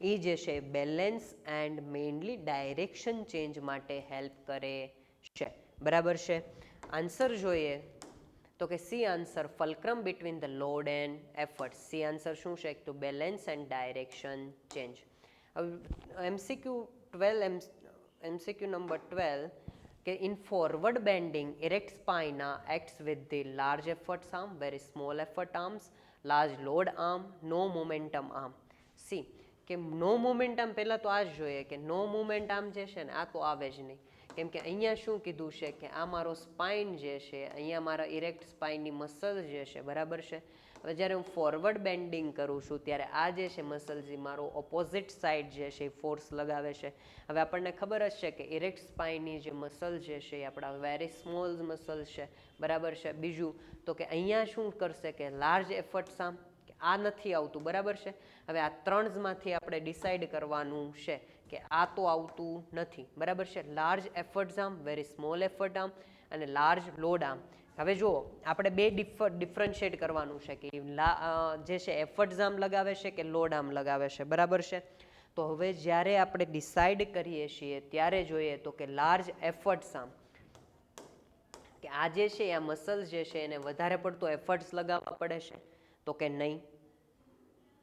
એ જે છે balance and mainly direction change માટે હેલ્પ કરે છે. બરાબર છે. આન્સર જોઈએ તો કે C answer fulcrum between the load and effort. C answer શું છે? To balance and direction change. હવે એમસીક્યુ નંબર 12 કે in forward bending erect spinae acts with the large efforts arm, very small effort arms, large load arm, no momentum arm. C કે no momentum પહેલાં તો આ જ જોઈએ કે no momentum જે છે ને આ તો આવે જ નહીં. કેમ કે અહીંયા શું કીધું છે કે આ મારો સ્પાઇન જે છે અહીંયા મારા ઇરેક્ટ સ્પાઇનની મસલ જે છે બરાબર છે. હવે જ્યારે હું ફોરવર્ડ બેન્ડિંગ કરું છું ત્યારે આ જે છે મસલ જે મારો ઓપોઝિટ સાઈડ જે છે એ ફોર્સ લગાવે છે. હવે આપણને ખબર જ છે કે ઇરેક્ટ સ્પાઇનની જે મસલ જે છે એ આપણા વેરી સ્મોલ મસલ છે બરાબર છે. બીજું તો કે અહીંયા શું કરશે કે લાર્જ એફર્ટ્સ આમ આ નથી આવતું બરાબર છે. હવે આ ત્રણમાંથી આપણે ડિસાઈડ કરવાનું છે કે આ તો આવતું નથી બરાબર છે. Large efforts arm, very small effort arm અને લાર્જ લોડ આર્મ. હવે જુઓ આપણે બે ડિફરન્શિએટ કરવાનું છે કે જે છે એફર્ટ્સ આર્મ લગાવે છે કે લોડ આર્મ લગાવે છે બરાબર છે. તો હવે જ્યારે આપણે ડિસાઈડ કરીએ છીએ ત્યારે જોઈએ તો કે લાર્જ એફર્ટ્સ આર્મ કે આ જે છે આ મસલ જે છે એને વધારે પડતો એફર્ટ્સ લગાવવા પડે છે તો કે નહીં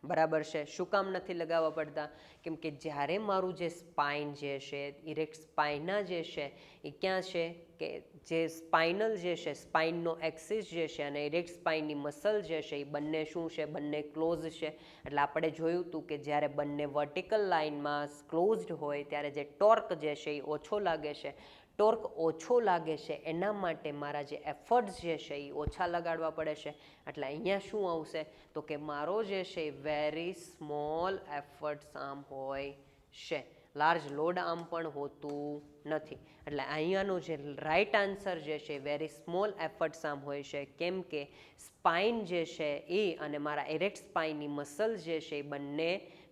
બરાબર છે. શું કામ નથી લગાવવા પડતા? કેમ કે જ્યારે મારું જે સ્પાઇન જે છે ઇરેક્ટ સ્પાઇના જે છે એ ક્યાં છે કે જે સ્પાઇનલ જે છે સ્પાઇનનો એક્સિસ જે છે અને ઇરેક્ટ સ્પાઇનની મસલ જે છે એ બંને શું છે? બંને ક્લોઝ છે. એટલે આપણે જોયું હતું કે જ્યારે બંને વર્ટિકલ લાઇનમાં ક્લોઝડ હોય ત્યારે જે ટોર્ક જે છે એ ઓછો લાગે છે. ટોર્ક ઓછો લાગે છે એના માટે મારા જે એફર્ટ્સ જે છે એ ઓછા લગાડવા પડે છે. એટલે અહીંયા શું આવશે તો કે મારો જે છે વેરી સ્મોલ એફર્ટ્સ આર્મ હોય છે. લાર્જ લોડ આર્મ પણ હોતું નથી. એટલે અહીંયાનો જે રાઈટ આન્સર જે છે વેરી સ્મોલ એફર્ટ્સ આર્મ હોય છે. કેમ કે સ્પાઇન જે છે એ અને મારા ઇરેક્ટ સ્પાઇનની મસલ જે છે એ બંને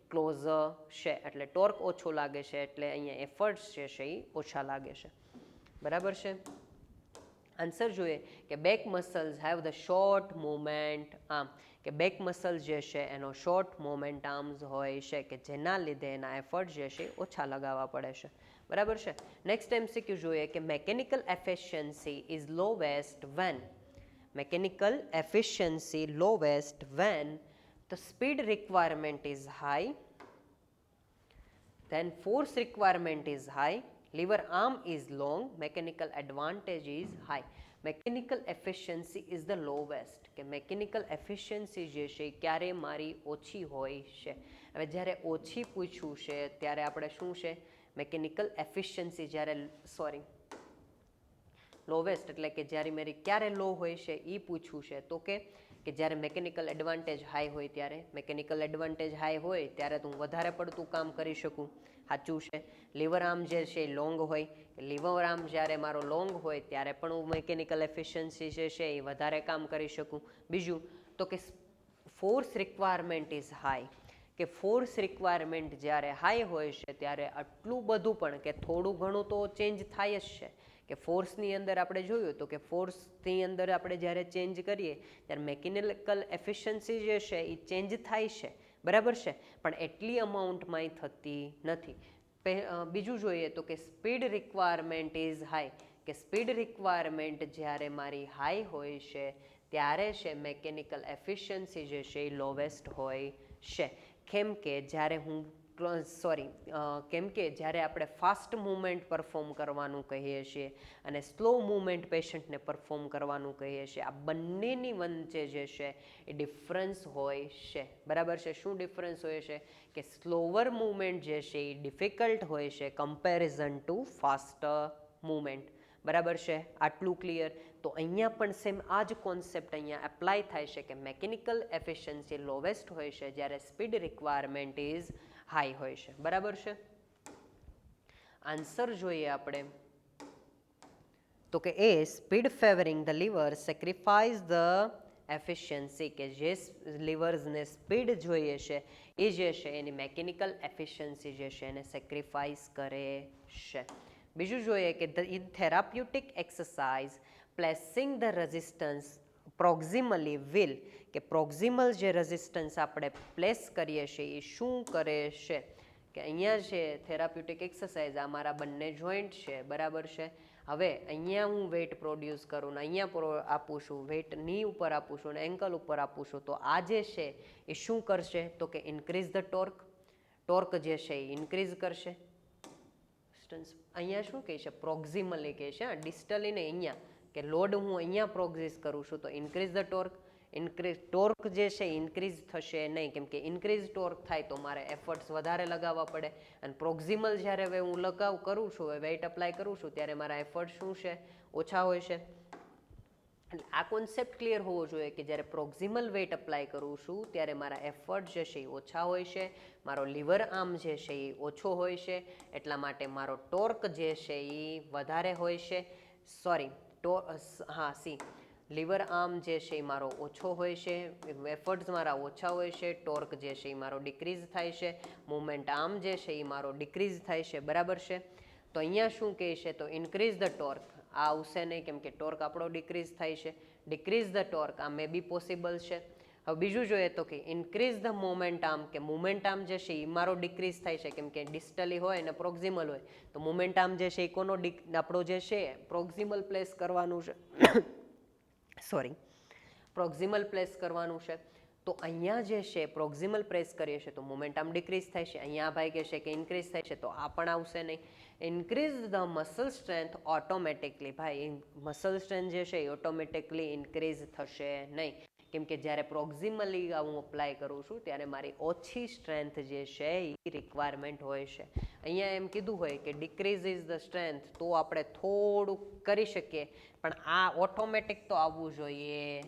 ક્લોઝ છે. એટલે ટોર્ક ઓછો લાગે છે એટલે અહીંયા એફર્ટ્સ જે છે એ ઓછા લાગે છે બરાબર છે. આન્સર જોઈએ કે back muscles have the short movement arm કે બેક મસલ જે છે એનો શોર્ટ મુવમેન્ટ આર્મ્સ હોય છે કે જેના લીધે એના એફર્ટ જે છે ઓછા લગાવવા પડે છે બરાબર છે. નેક્સ્ટ એમસીક્યુ જોઈએ કે mechanical efficiency is lowest when the speed requirement is high, then force requirement is high, lever arm is long, mechanical advantage is high. Mechanical efficiency is the lowest કે mechanical efficiency જે છે ક્યારે મારી ઓછી હોય છે. હવે જ્યારે ઓછી પૂછ્યું છે ત્યારે આપણે શું છે mechanical efficiency લોવેસ્ટ એટલે કે જ્યારે મારી ક્યારે લો હોય છે એ પૂછ્યું છે તો કે જ્યારે મેકેનિકલ એડવાન્ટેજ હાઈ હોય ત્યારે. મેકેનિકલ એડવાન્ટેજ હાઈ હોય ત્યારે તો હું વધારે પડતું કામ કરી શકું. સાચું છે. લીવર આર્મ જે છે એ લોંગ હોય. લીવર આર્મ જ્યારે મારો લોંગ હોય ત્યારે પણ હું મેકેનિકલ એફિશિયન્સી જે છે એ વધારે કામ કરી શકું. બીજું તો કે ફોર્સ રિક્વાયરમેન્ટ ઇઝ હાઈ કે ફોર્સ રિક્વાયરમેન્ટ જ્યારે હાઈ હોય છે ત્યારે આટલું બધું પણ કે થોડું ઘણું તો ચેન્જ થાય જ છે. કે ફોર્સની અંદર આપણે જોયું તો કે ફોર્સની અંદર આપણે જ્યારે ચેન્જ કરીએ ત્યારે મેકેનિકલ એફિશિયન્સી જે છે એ ચેન્જ થાય છે બરાબર છે. પણ એટલી અમાઉન્ટમાં થતી નથી. બીજું જોઈએ તો કે સ્પીડ રિક્વાયરમેન્ટ ઇઝ હાઈ, કે સ્પીડ રિક્વાયરમેન્ટ જ્યારે મારી હાઈ હોય છે ત્યારે છે મેકેનિકલ એફિશિયન્સી જે છે એ લોવેસ્ટ હોય છે. કેમ કે જ્યારે જ્યારે આપણે ફાસ્ટ મૂવમેન્ટ પરફોર્મ કરવાનું કહીએ છીએ અને સ્લો મૂવમેન્ટ પેશન્ટને પરફોર્મ કરવાનું કહીએ છીએ, આ બંનેની વચ્ચે જે છે એ ડિફરન્સ હોય છે. બરાબર છે. શું ડિફરન્સ હોય છે? કે સ્લોવર મૂવમેન્ટ જે છે એ ડિફિકલ્ટ હોય છે કમ્પેરિઝન ટુ ફાસ્ટર મૂવમેન્ટ. બરાબર છે. આટલું ક્લિયર? તો અહીંયા પણ સેમ આ જ કોન્સેપ્ટ અહીંયા એપ્લાય થાય છે કે મેકેનિકલ એફિશિયન્સી લોવેસ્ટ હોય છે જ્યારે સ્પીડ રિક્વાયરમેન્ટ ઇઝ હાઈ હોય છે. બરાબર છે. આન્સર જોઈએ આપણે તો કે એ speed favouring the lever sacrifice the efficiency, કે જે લીવર્સને સ્પીડ જોઈએ છે એ જે છે એની મેકેનિકલ એફિશિયન્સી જે છે એને સેક્રિફાઈસ કરે છે. બીજું જોઈએ કે in therapeutic exercise placing the resistance proximally will, કે પ્રોક્ઝિમલ જે રેઝિસ્ટન્સ આપણે પ્લેસ કરીએ છીએ એ શું કરે છે? કે અહીંયા છે થેરાપ્યુટિક એક્સરસાઇઝ, આ મારા બંને જોઈન્ટ છે. બરાબર છે. હવે અહીંયા હું વેઇટ પ્રોડ્યુસ કરું ને અહીંયા આપું છું, વેઇટ ની ઉપર આપું છું ને એન્કલ ઉપર આપું છું, તો આ જે છે એ શું કરશે? તો કે ઇન્ક્રીઝ ધ ટોર્ક. ટોર્ક જે છે એ ઇન્ક્રીઝ કરશે. અહીંયા શું કહે છે? પ્રોક્ઝિમલી કહે છે, ડિસ્ટલી ને અહીંયા, કે લોડ હું અહીંયા પ્રોગ્રેસ કરું છું તો ઇન્ક્રીઝ ધ ટોર્ક. ટોર્ક જે છે ઇન્ક્રીઝ થશે નહીં, કેમ કે ઇન્ક્રીઝ ટોર્ક થાય તો મારે એફર્ટ્સ વધારે લગાવવા પડે, અને પ્રોક્ઝિમલ જ્યારે હવે હું કરું છું, વેઇટ અપ્લાય કરું છું ત્યારે મારા એફર્ટ શું છે? ઓછા હોય છે. એટલે આ કોન્સેપ્ટ ક્લિયર હોવો જોઈએ કે જ્યારે પ્રોક્ઝિમલ વેઇટ અપ્લાય કરું છું ત્યારે મારા એફર્ટ જે છે એ ઓછા હોય છે, મારો લીવર આર્મ જે છે એ ઓછો હોય છે, એટલા માટે મારો ટોર્ક જે છે એ વધારે હોય છે. લીવર આર્મ જે છે એ મારો ઓછો હોય છે, એફર્ટ્સ મારા ઓછા હોય છે, ટોર્ક જે છે એ મારો ડિક્રીઝ થાય છે, મુવમેન્ટ આર્મ જે છે એ મારો ડિક્રીઝ થાય છે. બરાબર છે. તો અહીંયા શું કહે છે? તો ઇન્ક્રીઝ ધ ટોર્ક. આ આવશે નહીં કેમ કે ટોર્ક આપણો ડિક્રીઝ થાય છે. ડિક્રીઝ ધ ટોર્ક, આ મે બી પોસિબલ છે. હવે બીજું જોઈએ તો કે ઇન્ક્રીઝ ધ મોમેન્ટ આર્મ, કે મોમેન્ટ આર્મ જે છે એ મારો ડિક્રીઝ થાય છે કેમ કે ડિસ્ટલી હોય અને પ્રોક્ઝિમલ હોય, તો મોમેન્ટ આર્મ જે છે એ કોનો આપણો જે છે પ્રોક્ઝિમલ પ્લેસ કરવાનું છે પ્રોક્ઝિમલ પ્લેસ કરવાનું છે. તો અહીંયા જે છે પ્રોક્ઝિમલ પ્રેસ કરીએ છીએ તો મોમેન્ટ આર્મ ડિક્રીઝ થાય છે. અહીંયા ભાઈ કહે છે કે ઇન્ક્રીઝ થાય છે, તો આ પણ આવશે નહીં. Increase the muscle strength automatically, ભાઈ મસલ સ્ટ્રેન્થ જે છે એ ઓટોમેટિકલી ઇન્ક્રીઝ થશે નહીં, કેમ કે જ્યારે પ્રોક્ઝિમલી હું અપ્લાય કરું છું ત્યારે મારી ઓછી સ્ટ્રેન્થ જે છે એ રિક્વાયરમેન્ટ હોય છે. અહીંયા એમ કીધું હોય કે ડિક્રીઝ ઇઝ ધ સ્ટ્રેન્થ, તો આપણે થોડુંક કરી શકીએ, પણ આ ઓટોમેટિક તો આવવું જોઈએ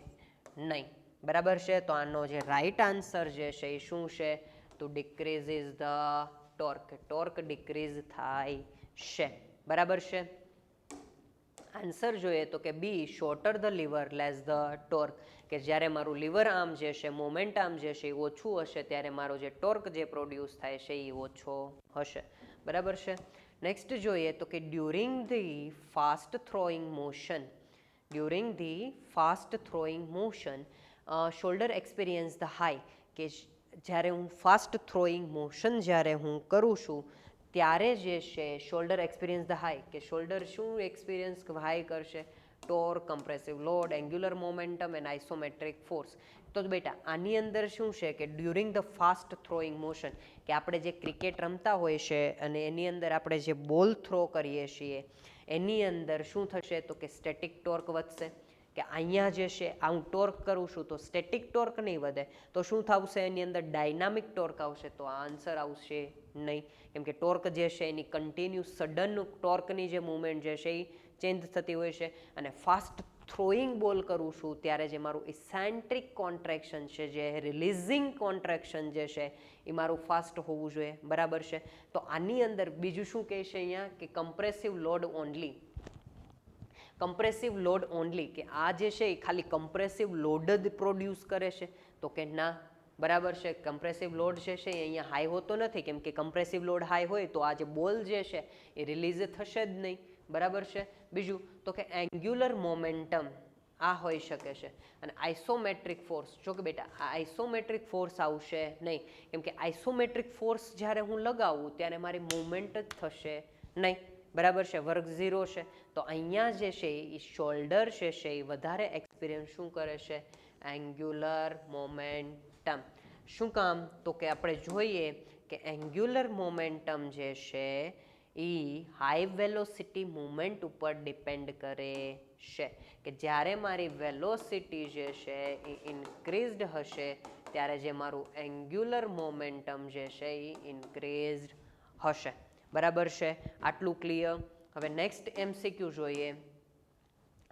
નહીં. બરાબર છે. તો આનો જે રાઈટ આન્સર જે છે એ શું છે? તો decrease is the torque. Torque decrease થાય છે. બરાબર છે. આન્સર જોઈએ તો કે B shorter the lever less the torque, કે જ્યારે મારું લીવર આર્મ જે છે, મોમેન્ટ આર્મ જે છે એ ઓછું હશે ત્યારે મારો જે ટોર્ક જે પ્રોડ્યુસ થાય છે એ ઓછો હશે. બરાબર છે. નેક્સ્ટ જોઈએ તો કે during the fast throwing motion shoulder experience the high, કે જ્યારે હું ફાસ્ટ થ્રોઈંગ મોશન જ્યારે હું કરું છું ત્યારે જે છે શોલ્ડર એક્સપિરિયન્સ ધ હાઈ, કે શોલ્ડર શું એક્સપિરિયન્સ હાઈ કરશે? Torque, compressive load, angular momentum and isometric force. તો બેટા આની અંદર શું છે કે during the fast throwing motion, કે આપણે જે ક્રિકેટ રમતા હોય છે અને એની અંદર આપણે જે બોલ થ્રો કરીએ છીએ એની અંદર શું થશે? તો કે સ્ટેટિક ટોર્ક વધશે. કે અહીંયા જે છે આ હું ટોર્ક કરું છું તો સ્ટેટિક ટોર્ક નહીં વધે, તો શું થશે? એની અંદર ડાયનામિક ટોર્ક આવશે. તો આ આન્સર આવશે નહીં, કેમ કે ટોર્ક જે છે એની કન્ટિન્યુ સડન ટોર્કની જે મુવમેન્ટ જે છે એ ચેન્જ થતી હોય છે, અને ફાસ્ટ થ્રોઈંગ બોલ કરું છું ત્યારે જે મારું ઇસેન્ટ્રિક કોન્ટ્રેક્શન છે, જે રિલીઝિંગ કોન્ટ્રેક્શન જે છે એ મારું ફાસ્ટ હોવું જોઈએ. બરાબર છે. તો આની અંદર બીજું શું કહે છે અહીંયા કે કમ્પ્રેસિવ લોડ ઓનલી, કે આ જે છે એ ખાલી કમ્પ્રેસિવ લોડ જ પ્રોડ્યુસ કરે છે? તો કે ના. બરાબર છે. કમ્પ્રેસિવ લોડ જે છે એ અહીંયા હાઈ હોતો નથી, કેમ કે કમ્પ્રેસિવ લોડ હાઈ હોય તો આ જે બોલ જે છે એ રિલીઝ થશે જ નહીં. બરાબર છે. બીજું તો કે એન્ગ્યુલર મોમેન્ટમ, આ હોઈ શકે છે. અને આઇસોમેટ્રિક ફોર્સ, જો કે બેટા આ આઇસોમેટ્રિક ફોર્સ આવશે નહીં, કેમ કે આઇસોમેટ્રિક ફોર્સ જ્યારે હું લગાવું ત્યારે મારી મૂવમેન્ટ જ થશે નહીં, બરાબર છે, વર્ગ 0 છે. તો અહીંયા જે છે એ શોલ્ડર છે એ વધારે એક્સપિરિયન્સ શું કરે છે, એન્ગ્યુલર મોમેન્ટમ. શું કામ, તો કે આપણે જોઈએ કે એન્ગ્યુલર મોમેન્ટમ જે છે એ હાઈ વેલોસિટી મુવમેન્ટ ઉપર ડિપેન્ડ કરે છે, કે જ્યારે મારી વેલોસિટી જે છે એ ઇન્ક્રીઝડ હશે ત્યારે જે મારું એન્ગ્યુલર મોમેન્ટમ જે છે એ ઇન્ક્રીઝડ હશે, બરાબર છે, આટલું ક્લિયર. હવે નેક્સ્ટ MCQ જોઈએ,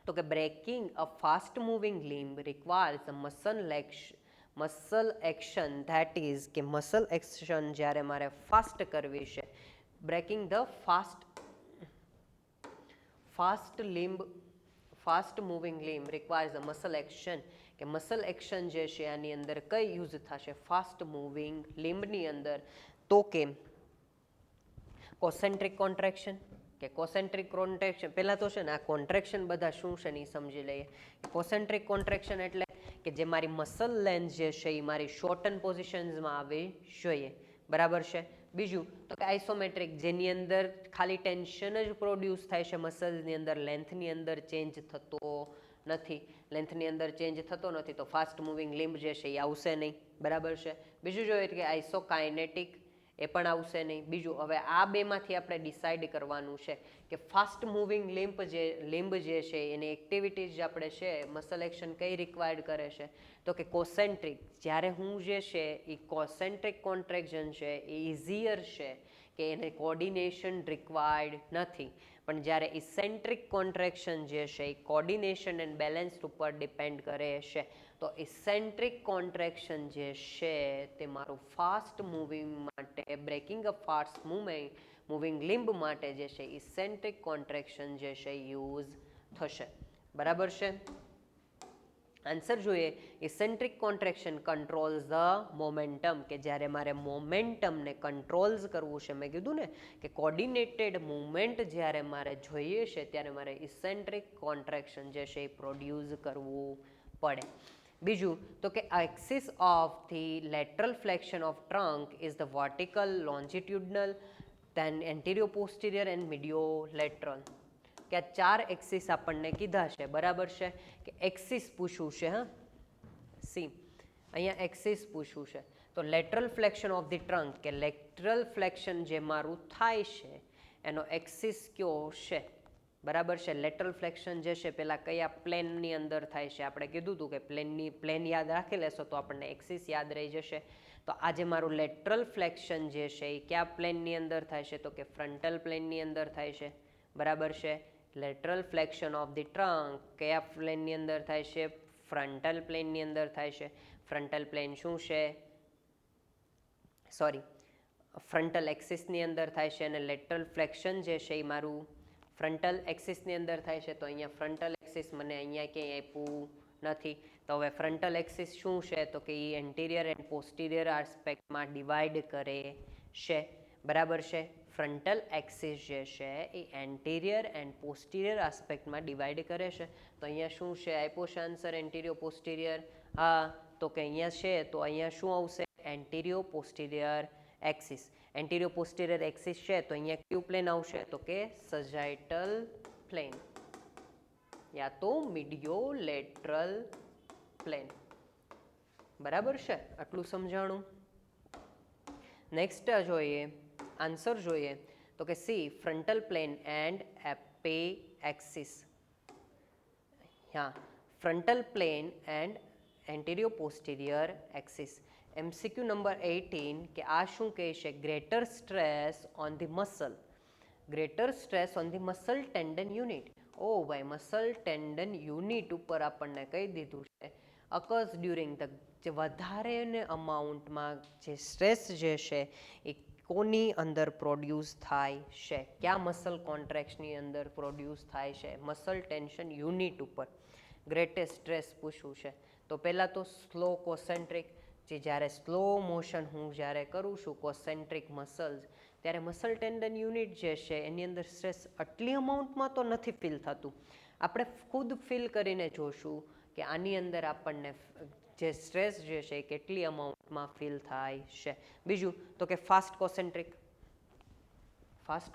તો કે braking a fast moving limb requires a muscle action, that is કે મસલ એક્શન જ્યારે મારે ફાસ્ટ કરવી છે, braking the fast moving limb requires a muscle action, કે મસલ એક્શન જે છે આની અંદર કઈ યુઝ થશે ફાસ્ટ મૂવિંગ લિમ્બની અંદર, તો કે કોસેન્ટ્રિક કોન્ટ્રેક્શન. કે કોસેન્ટ્રિક કોન્ટ્રેક્શન પહેલાં તો છે ને આ કોન્ટ્રેક્શન બધા શું છે ને એ સમજી લઈએ. કોસેન્ટ્રિક કોન્ટ્રેક્શન એટલે કે જે મારી મસલ લેન્થ જે છે એ મારી શોર્ટન પોઝિશન્સમાં આવવી જોઈએ, બરાબર છે. બીજું તો કે આઇસોમેટ્રિક, જેની અંદર ખાલી ટેન્શન જ પ્રોડ્યુસ થાય છે મસલ્સની અંદર, લેન્થની અંદર ચેન્જ થતો નથી, તો ફાસ્ટ મૂવિંગ લિમ્બ જે છે એ આવશે નહીં, બરાબર છે. બીજું જોઈએ કે આઇસોકાઇનેટિક, એ પણ આવશે નહીં. બીજું, હવે આ બેમાંથી આપણે ડિસાઇડ કરવાનું છે કે ફાસ્ટ મૂવિંગ લિમ્બ જે છે એની એક્ટિવિટીઝ આપણે છે મસલ એક્શન કઈ રિક્વાયર્ડ કરે છે, તો કે કોસેન્ટ્રિક. જ્યારે હું જે છે એ કોસેન્ટ્રિક કોન્ટ્રેક્શન છે એ ઇઝીયર છે, કે એને કોર્ડિનેશન રિક્વાયર્ડ નથી, પણ જ્યારે ઇસેન્ટ્રિક કોન્ટ્રેક્શન જે છે એ કોર્ડિનેશન એન્ડ બેલેન્સ ઉપર ડિપેન્ડ કરે છે. તો ઇસેન્ટ્રિક કોન્ટ્રેક્શન જે છે તે મારું ફાસ્ટ મૂવિંગ માટે, બ્રેકિંગ અ ફાસ્ટ મૂવિંગ લિમ્બ માટે જે છે ઇસેન્ટ્રિક કોન્ટ્રેક્શન જે છે યુઝ થશે, બરાબર છે. આન્સર જોઈએ, ઇસેન્ટ્રિક કોન્ટ્રેક્શન કંટ્રોલ્સ ધ મોમેન્ટમ, કે જ્યારે મારે મોમેન્ટમને કંટ્રોલ્સ કરવું છે, મેં કીધું ને કે કોર્ડિનેટેડ મૂવમેન્ટ જ્યારે મારે જોઈએ છે ત્યારે મારે ઇસેન્ટ્રિક કોન્ટ્રેક્શન જે છે એ પ્રોડ્યુસ કરવું પડે. બીજું તો કે axis of the lateral flexion of trunk is the vertical, longitudinal, then anteroposterior and mediolateral. કે આ 4 એક્સિસ આપણને કીધા છે, બરાબર છે, કે એક્સિસ પૂછવું છે. હા, સી અહીંયા એક્સિસ પૂછવું છે, તો લેટરલ ફ્લેક્શન ઓફ ધી ટ્રંક, કે લેટરલ ફ્લેક્શન જે મારું થાય છે એનો એક્સિસ કયો છે, બરાબર છે. લેટરલ ફ્લેક્શન જે છે પેલા કયા પ્લેનની અંદર થાય છે, આપણે કીધું હતું કે પ્લેન યાદ રાખી લેશો તો આપણને એક્સિસ યાદ રહી જશે. તો આજે મારું લેટરલ ફ્લેક્શન જે છે એ કયા પ્લેનની અંદર થાય છે, તો કે ફ્રન્ટલ પ્લેનની અંદર થાય છે, બરાબર છે. લેટરલ ફ્લેક્શન ઓફ ધી ટ્રંક કયા પ્લેનની અંદર થાય છે, ફ્રન્ટલ પ્લેનની અંદર થાય છે. ફ્રન્ટલ પ્લેન શું છે, ફ્રન્ટલ એક્સિસની અંદર થાય છે, અને લેટરલ ફ્લેક્શન જે છે એ મારું ફ્રન્ટલ એક્સિસની અંદર થાય છે. તો અહીંયા ફ્રન્ટલ એક્સિસ મને અહીંયા ક્યાંય આપ્યું નથી, તો હવે ફ્રન્ટલ એક્સિસ શું છે, તો કે એ એન્ટિરિયર એન્ડ પોસ્ટિરિયર આસ્પેક્ટમાં ડિવાઈડ કરે છે, બરાબર છે. ફ્રન્ટલ એક્સિસ જે છે એ એન્ટિરિયર એન્ડ પોસ્ટિરિયર આસ્પેક્ટમાં ડિવાઈડ કરે છે. તો અહીંયા શું છે, આપ્યો છે આન્સર એન્ટિરિયો પોસ્ટિરિયર. હા, તો કે અહીંયા છે તો અહીંયા શું આવશે, એન્ટિરિયો પોસ્ટિરિયર એક્સિસ. એન્ટિરિયો પોસ્ટિરિયર એક્સિસ છે તો અહીંયા કયું પ્લેન આવશે, તો કે સજાઇટલ પ્લેન યા તો મીડિયોલેટરલ પ્લેન, બરાબર છે. આટલું સમજાણું. નેક્સ્ટ જોઈએ, આન્સર જોઈએ, તો કે C frontal plane and AP axis. હા, frontal plane and anteroposterior axis. MCQ number 18, કે આ શું કહે છે, greater stress on the muscle, greater stress on the muscle tendon unit. ઓ ભાઈ, મસલ ટેન્ડન યુનિટ ઉપર આપણને કહી દીધું છે અકર્સ ડ્યુરિંગ ધ, જે વધારે ને અમાઉન્ટમાં જે સ્ટ્રેસ જે છે એ કોની અંદર પ્રોડ્યુસ થાય છે, કયા મસલ કોન્ટ્રેક્શનની અંદર પ્રોડ્યુસ થાય છે, મસલ ટેન્શન યુનિટ ઉપર ગ્રેટેસ્ટ સ્ટ્રેસ પૂછવું છે. તો પહેલાં તો સ્લો કોસેન્ટ્રિક, જે જ્યારે સ્લો મોશન હું જ્યારે કરું છું કોસેન્ટ્રિક મસલ્સ, ત્યારે મસલ ટેન્ડન યુનિટ જે છે એની અંદર સ્ટ્રેસ આટલી અમાઉન્ટમાં તો નથી ફીલ થતું, આપણે ખુદ ફીલ કરીને જોશું કે આની અંદર આપણને જે સ્ટ્રેસ જે છે એ કેટલી અમાઉન્ટમાં ફીલ થાય છે. બીજું તો કે ફાસ્ટ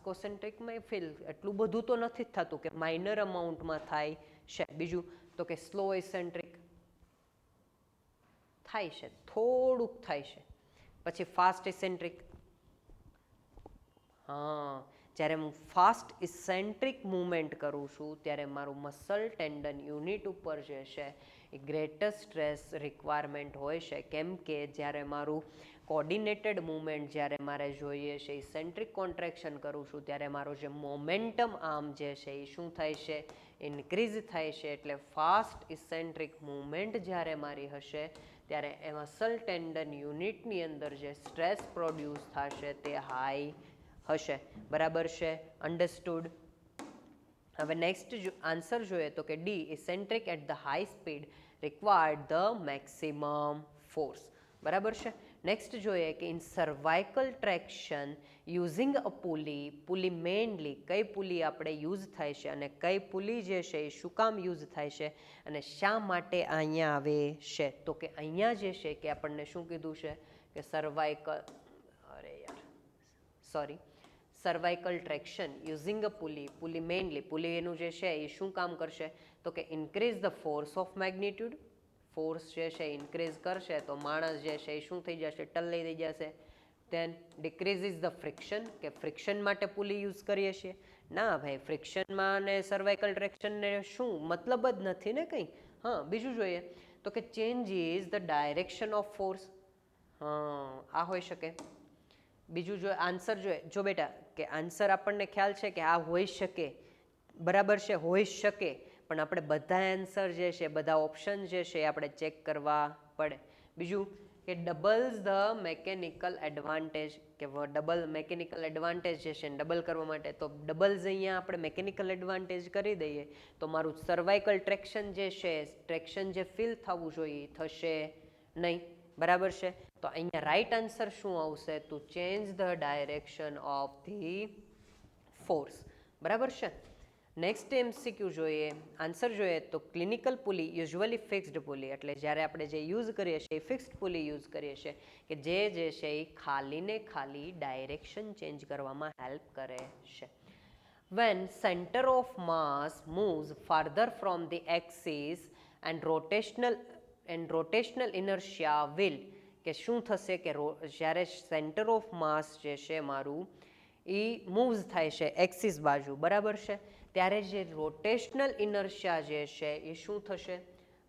કોસેન્ટ્રિકમાં ફીલ એટલું બધું તો નથી જ થતું કે માઇનર અમાઉન્ટમાં થાય છે. બીજું તો કે સ્લો એસેન્ટ્રિક થાય છે, થોડુંક થાય છે. પછી ફાસ્ટ ઇસેન્ટ્રિક, હા, જ્યારે હું ફાસ્ટ ઇસેન્ટ્રિક મૂવમેન્ટ કરું છું ત્યારે મારું મસલ ટેન્ડન યુનિટ ઉપર જે છે એ ગ્રેટેસ્ટ સ્ટ્રેસ રિક્વાયરમેન્ટ હોય છે. કેમ કે જ્યારે મારું કોર્ડિનેટેડ મૂવમેન્ટ જ્યારે મારે જોઈએ છે ઇસેન્ટ્રિક કોન્ટ્રેક્શન કરું છું ત્યારે મારો જે મોમેન્ટમ આર્મ જે છે એ શું થાય છે, ઇન્ક્રીઝ થાય છે. એટલે ફાસ્ટ ઇસેન્ટ્રિક મૂવમેન્ટ જ્યારે મારી હશે ત્યારે એ મસલ ટેન્ડન યુનિટની અંદર જે સ્ટ્રેસ પ્રોડ્યુસ થશે તે હાઈ હશે. બરાબર છે, અન્ડરસ્ટુડ. હવે નેક્સ્ટ આન્સર જોઈએ તો કે D, eccentric at the high speed required the maximum force. બરાબર છે. નેક્સ્ટ જોઈએ કે in cervical traction using a pulley mainly કઈ પુલી આપણે યુઝ થાય છે અને કઈ પુલી જે છે એ શું કામ યુઝ થાય છે અને શા માટે અહીંયા આવે છે. તો કે અહીંયા જે છે કે આપણને શું કીધું છે કે cervical traction using a pulley mainly pulley એનું જે છે એ શું કામ કરશે તો કે increase the force of magnitude. Force જે છે ઇન્ક્રીઝ કરશે તો માણસ જે છે એ શું થઈ જશે, ટલ્લી થઈ જશે. દેન ડિક્રીઝિસ ધ ફ્રિક્શન, કે ફ્રિક્શન માટે પુલી યુઝ કરીએ છીએ. ના ભાઈ, ફ્રિક્શનમાં અને સર્વાઇકલ ટ્રેક્શનને શું મતલબ જ નથી ને કંઈ. હા, બીજું જોઈએ તો કે changes the direction of force. હા, આ હોઈ શકે. બીજું જો આન્સર જોઈએ, જો બેટા કે આન્સર આપણને ખ્યાલ છે કે આ હોઈ શકે, બરાબર છે, હોઈ શકે. પણ આપણે બધા આન્સર જે છે, બધા ઓપ્શન જે છે આપણે ચેક કરવા પડે. બીજું કે ડબલ્સ ધ મેકેનિકલ એડવાન્ટેજ, કે ડબલ મેકેનિકલ એડવાન્ટેજ જે છે ડબલ કરવા માટે તો ડબલ્સ અહીંયા આપણે મેકેનિકલ એડવાન્ટેજ કરી દઈએ તો મારું સર્વાઇકલ ટ્રેક્શન જે છે, ટ્રેક્શન જે ફીલ થવું જોઈએ થશે નહીં. બરાબર છે. તો અહીંયા રાઈટ આન્સર શું આવશે, to change the direction of the force. બરાબર છે. નેક્સ્ટ MCQ જોઈએ, આન્સર જોઈએ તો clinical pulley usually fixed pulley, એટલે જ્યારે આપણે જે યુઝ કરીએ છીએ એ ફિક્સ્ડ પુલી યુઝ કરીએ છીએ કે જે છે એ ખાલીને ખાલી ડાયરેક્શન ચેન્જ કરવામાં હેલ્પ કરે છે. When center of mass moves farther from the axis and rotational inertia will, કે શું થશે કે જ્યારે સેન્ટર ઓફ માસ જે છે મારું એ મૂવ્સ થાય છે એક્સિસ બાજુ, બરાબર છે, ત્યારે જે રોટેશનલ ઇનર્શિયા જે છે એ શું થશે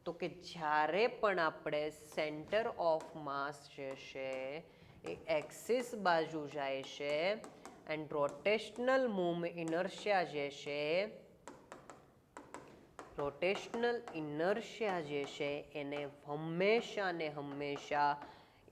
તો કે જ્યારે પણ આપણે સેન્ટર ઓફ માસ જે છે એ એક્સિસ બાજુ જાય છે એન્ડ રોટેશનલ ઇનર્શિયા જે છે, રોટેશનલ ઇનર્શિયા જે છે એને હંમેશા ને હંમેશા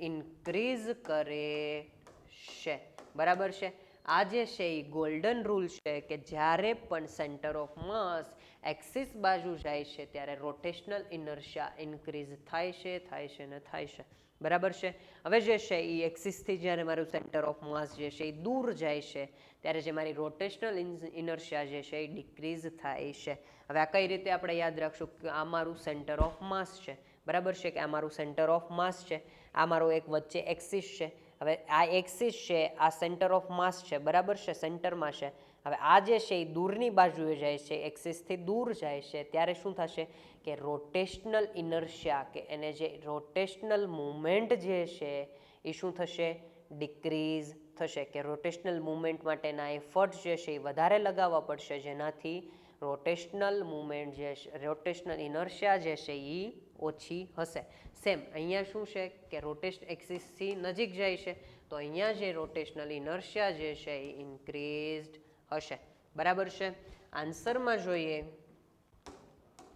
ઇન્ક્રીઝ કરે છે. બરાબર છે. આ જે છે એ ગોલ્ડન રૂલ છે કે જ્યારે પણ સેન્ટર ઓફ માસ એક્સિસ બાજુ જાય છે ત્યારે રોટેશનલ ઇનર્શિયા ઇન્ક્રીઝ થાય છે ને થાય છે. બરાબર છે. હવે જે છે એ એક્સિસથી જ્યારે મારું સેન્ટર ઓફ માસ જે છે એ દૂર જાય છે ત્યારે જે મારી રોટેશનલ ઇનર્શિયા જે છે એ ડિક્રીઝ થાય છે. હવે આ કઈ રીતે આપણે યાદ રાખશું કે આ મારું સેન્ટર ઓફ માસ છે, બરાબર છે, કે આ મારું સેન્ટર ઓફ માસ છે, આ મારો એક વચ્ચે એક્સિસ છે. હવે આ એક્સિસ છે, આ સેન્ટર ઓફ માસ છે, બરાબર છે, સેન્ટરમાં છે. હવે આ જે છે એ દૂરની બાજુએ જાય છે, એક્સિસથી દૂર જાય છે ત્યારે શું થશે કે રોટેશનલ ઇનર્શિયા, કે એને જે રોટેશનલ મુવમેન્ટ જે છે એ શું થશે, ડિક્રીઝ થશે. કે રોટેશનલ મુવમેન્ટ માટેના એફર્ટ જે છે એ વધારે લગાવવા પડશે જેનાથી રોટેશનલ મુવમેન્ટ જે છે, રોટેશનલ ઇનર્શિયા જે છે એ ઓછી હશે. સેમ અહીંયા શું છે કે રોટેશન એક્સિસથી નજીક જાય છે તો અહીંયા જે રોટેશનલ ઇનર્શિયા જે છે એ ઇન્ક્રીઝડ હશે. બરાબર છે. આન્સરમાં જોઈએ,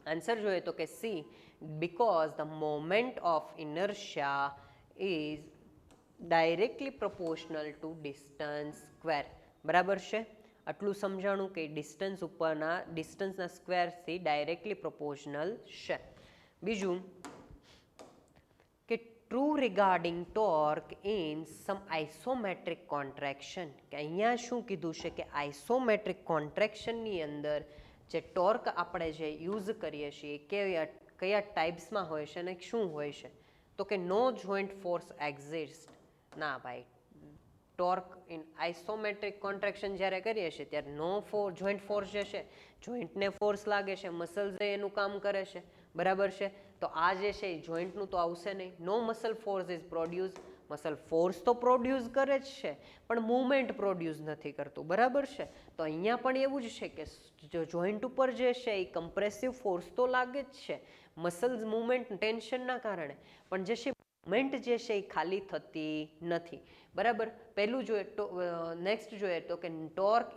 આન્સર જોઈએ તો કે C, because the moment of inertia is directly proportional two distance square. બરાબર છે. આટલું સમજાણું કે ડિસ્ટન્સના સ્ક્વેરથી ડાયરેક્ટલી પ્રોપોર્શનલ છે. બીજું કે true regarding torque in sum isometric contraction, કે અહીંયા શું કીધું છે કે આઇસોમેટ્રિક કોન્ટ્રેક્શનની અંદર જે ટોર્ક આપણે જે યુઝ કરીએ છીએ કયા ટાઈપ્સમાં હોય છે અને શું હોય છે? તો કે નો જોઈન્ટ ફોર્સ એક્ઝિસ્ટ. ના ભાઈ, ટોર્ક ઇન આઇસોમેટ્રિક કોન્ટ્રેક્શન જ્યારે કરીએ છીએ ત્યારે નો જોઈન્ટ ફોર્સ જે છે, જોઈન્ટને ફોર્સ લાગે છે, મસલ્સ એનું કામ કરે છે, બરાબર છે. તો આ જે છે એ જોઈન્ટનું તો આવશે નહીં. No muscle force is produce. Muscle force તો પ્રોડ્યુસ કરે જ છે પણ મુવમેન્ટ પ્રોડ્યુસ નથી કરતું, બરાબર છે. તો અહીંયા પણ એવું જ છે કે જોઈન્ટ ઉપર જે છે એ કમ્પ્રેસિવ ફોર્સ તો લાગે જ છે મસલ્સ મુવમેન્ટ ટેન્શનના કારણે, પણ જે છે મુવમેન્ટ જે છે એ ખાલી થતી નથી, બરાબર. પહેલું જોઈએ તો નેક્સ્ટ જોઈએ તો કે ટોર્ક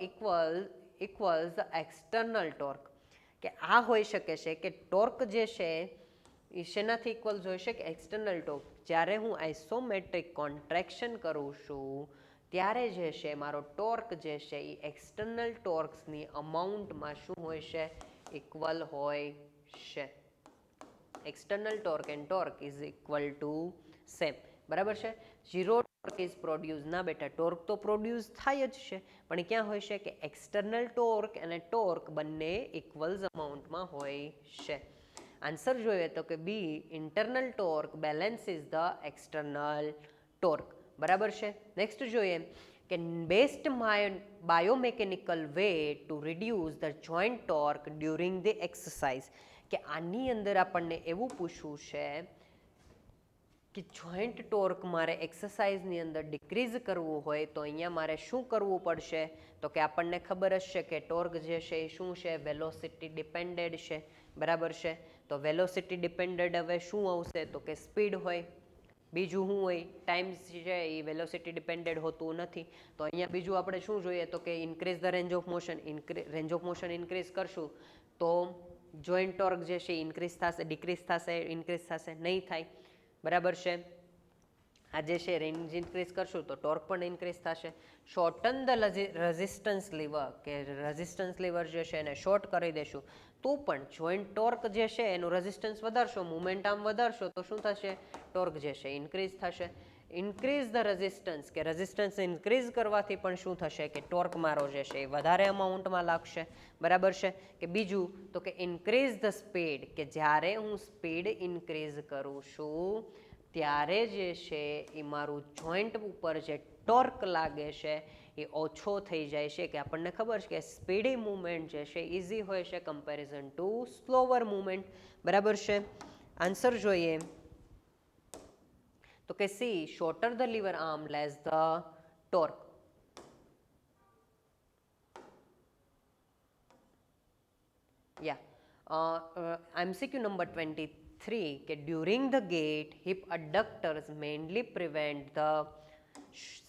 ઇક્વલ્સ એક્સટર્નલ ટોર્ક. કે આ હોઈ શકે છે કે ટોર્ક જે છે એ શેનાથી ઇક્વલ્સ હોય છે કે એક્સટર્નલ ટોર્ક. જ્યારે હું આઇસોમેટ્રિક કોન્ટ્રેક્શન કરું છું ત્યારે જે છે મારો ટોર્ક જે છે એ એક્સટર્નલ ટોર્ક્સની અમાઉન્ટમાં શું હોય છે? ઇક્વલ હોય છે. External torque and torque is equal to same, બરાબર છે. Zero torque is produce. ના બેટા, ટોર્ક તો પ્રોડ્યુસ થાય જ છે પણ એ ક્યાં હોય છે કે એક્સટર્નલ ટોર્ક અને ટોર્ક બંને ઇક્વલ્સ અમાઉન્ટમાં હોય છે. આન્સર જોઈએ તો કે B, internal torque balances the external torque, બરાબર છે. નેક્સ્ટ જોઈએ કે best biomechanical way to reduce the joint torque during the exercise. કે આની અંદર આપણને એવું પૂછવું છે કે જોઈન્ટ ટોર્ક મારે એક્સરસાઇઝની અંદર ડિક્રીઝ કરવું હોય તો અહીંયા મારે શું કરવું પડશે? તો કે આપણને ખબર જ છે કે ટોર્ક જે છે એ શું છે? વેલોસિટી ડિપેન્ડેડ છે, બરાબર છે. તો વેલોસિટી ડિપેન્ડેડ હવે શું આવશે? તો કે સ્પીડ હોય. બીજું શું હોય? ટાઈમ છે એ વેલોસિટી ડિપેન્ડેડ હોતું નથી. તો અહીંયા બીજું આપણે શું જોઈએ તો કે increase the range of motion. Range of motion increase કરશું તો જોઈન્ટ ટોર્ક જે છે ઇન્ક્રીઝ થશે, ડિક્રીઝ થશે, ઇન્ક્રીઝ થશે? નહીં થાય, બરાબર છે. આ જે છે રેન્જ ઇન્ક્રીઝ કરશું તો ટોર્ક પણ ઇન્ક્રીઝ થશે. શોર્ટન ધ રેઝિસ્ટન્સ લીવર, કે રેઝિસ્ટન્સ લીવર જે છે એને શોર્ટ કરી દેશું તો પણ જોઈન્ટ ટોર્ક જે છે એનું રેઝિસ્ટન્સ વધારશો, મુવમેન્ટ આમ વધારશો તો શું થશે? ટોર્ક જે છે ઇન્ક્રીઝ થશે. ઇન્ક્રીઝ ધ રેઝિસ્ટન્સ, કે રેઝિસ્ટન્સ ઇન્ક્રીઝ કરવાથી પણ શું થશે કે ટોર્ક મારો જે છે એ વધારે અમાઉન્ટમાં લાગશે, બરાબર છે. કે બીજું તો કે ઇન્ક્રીઝ ધ સ્પીડ, કે જ્યારે હું સ્પીડ ઇન્ક્રીઝ કરું છું ત્યારે જે છે એ મારું જોઈન્ટ ઉપર જે ટોર્ક લાગે છે એ ઓછો થઈ જાય છે. કે આપણને ખબર છે કે સ્પીડી મૂવમેન્ટ જે છે ઇઝી હોય છે કમ્પેરિઝન ટુ સ્લોવર મૂવમેન્ટ, બરાબર છે. આન્સર જોઈએ તો કે C, shorter the lever arm less the torque. MCQ number 23 કે during the gait hip adductors mainly prevent the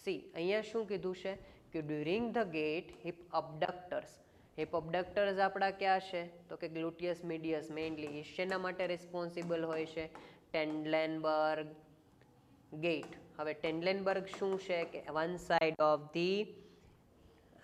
C. અહીંયા શું કીધું છે કે during the gait hip abductors. Hip abductors આપણા ક્યાં છે તો કે ગ્લુટિયસ મીડિયસ મેઇનલી શેના માટે રિસ્પોન્સિબલ હોય છે? ટેન્ડલેનબર્ગ ગેટ. હવે ટેન્ડલેનબર્ગ શું છે કે વન સાઇડ ઓફ ધી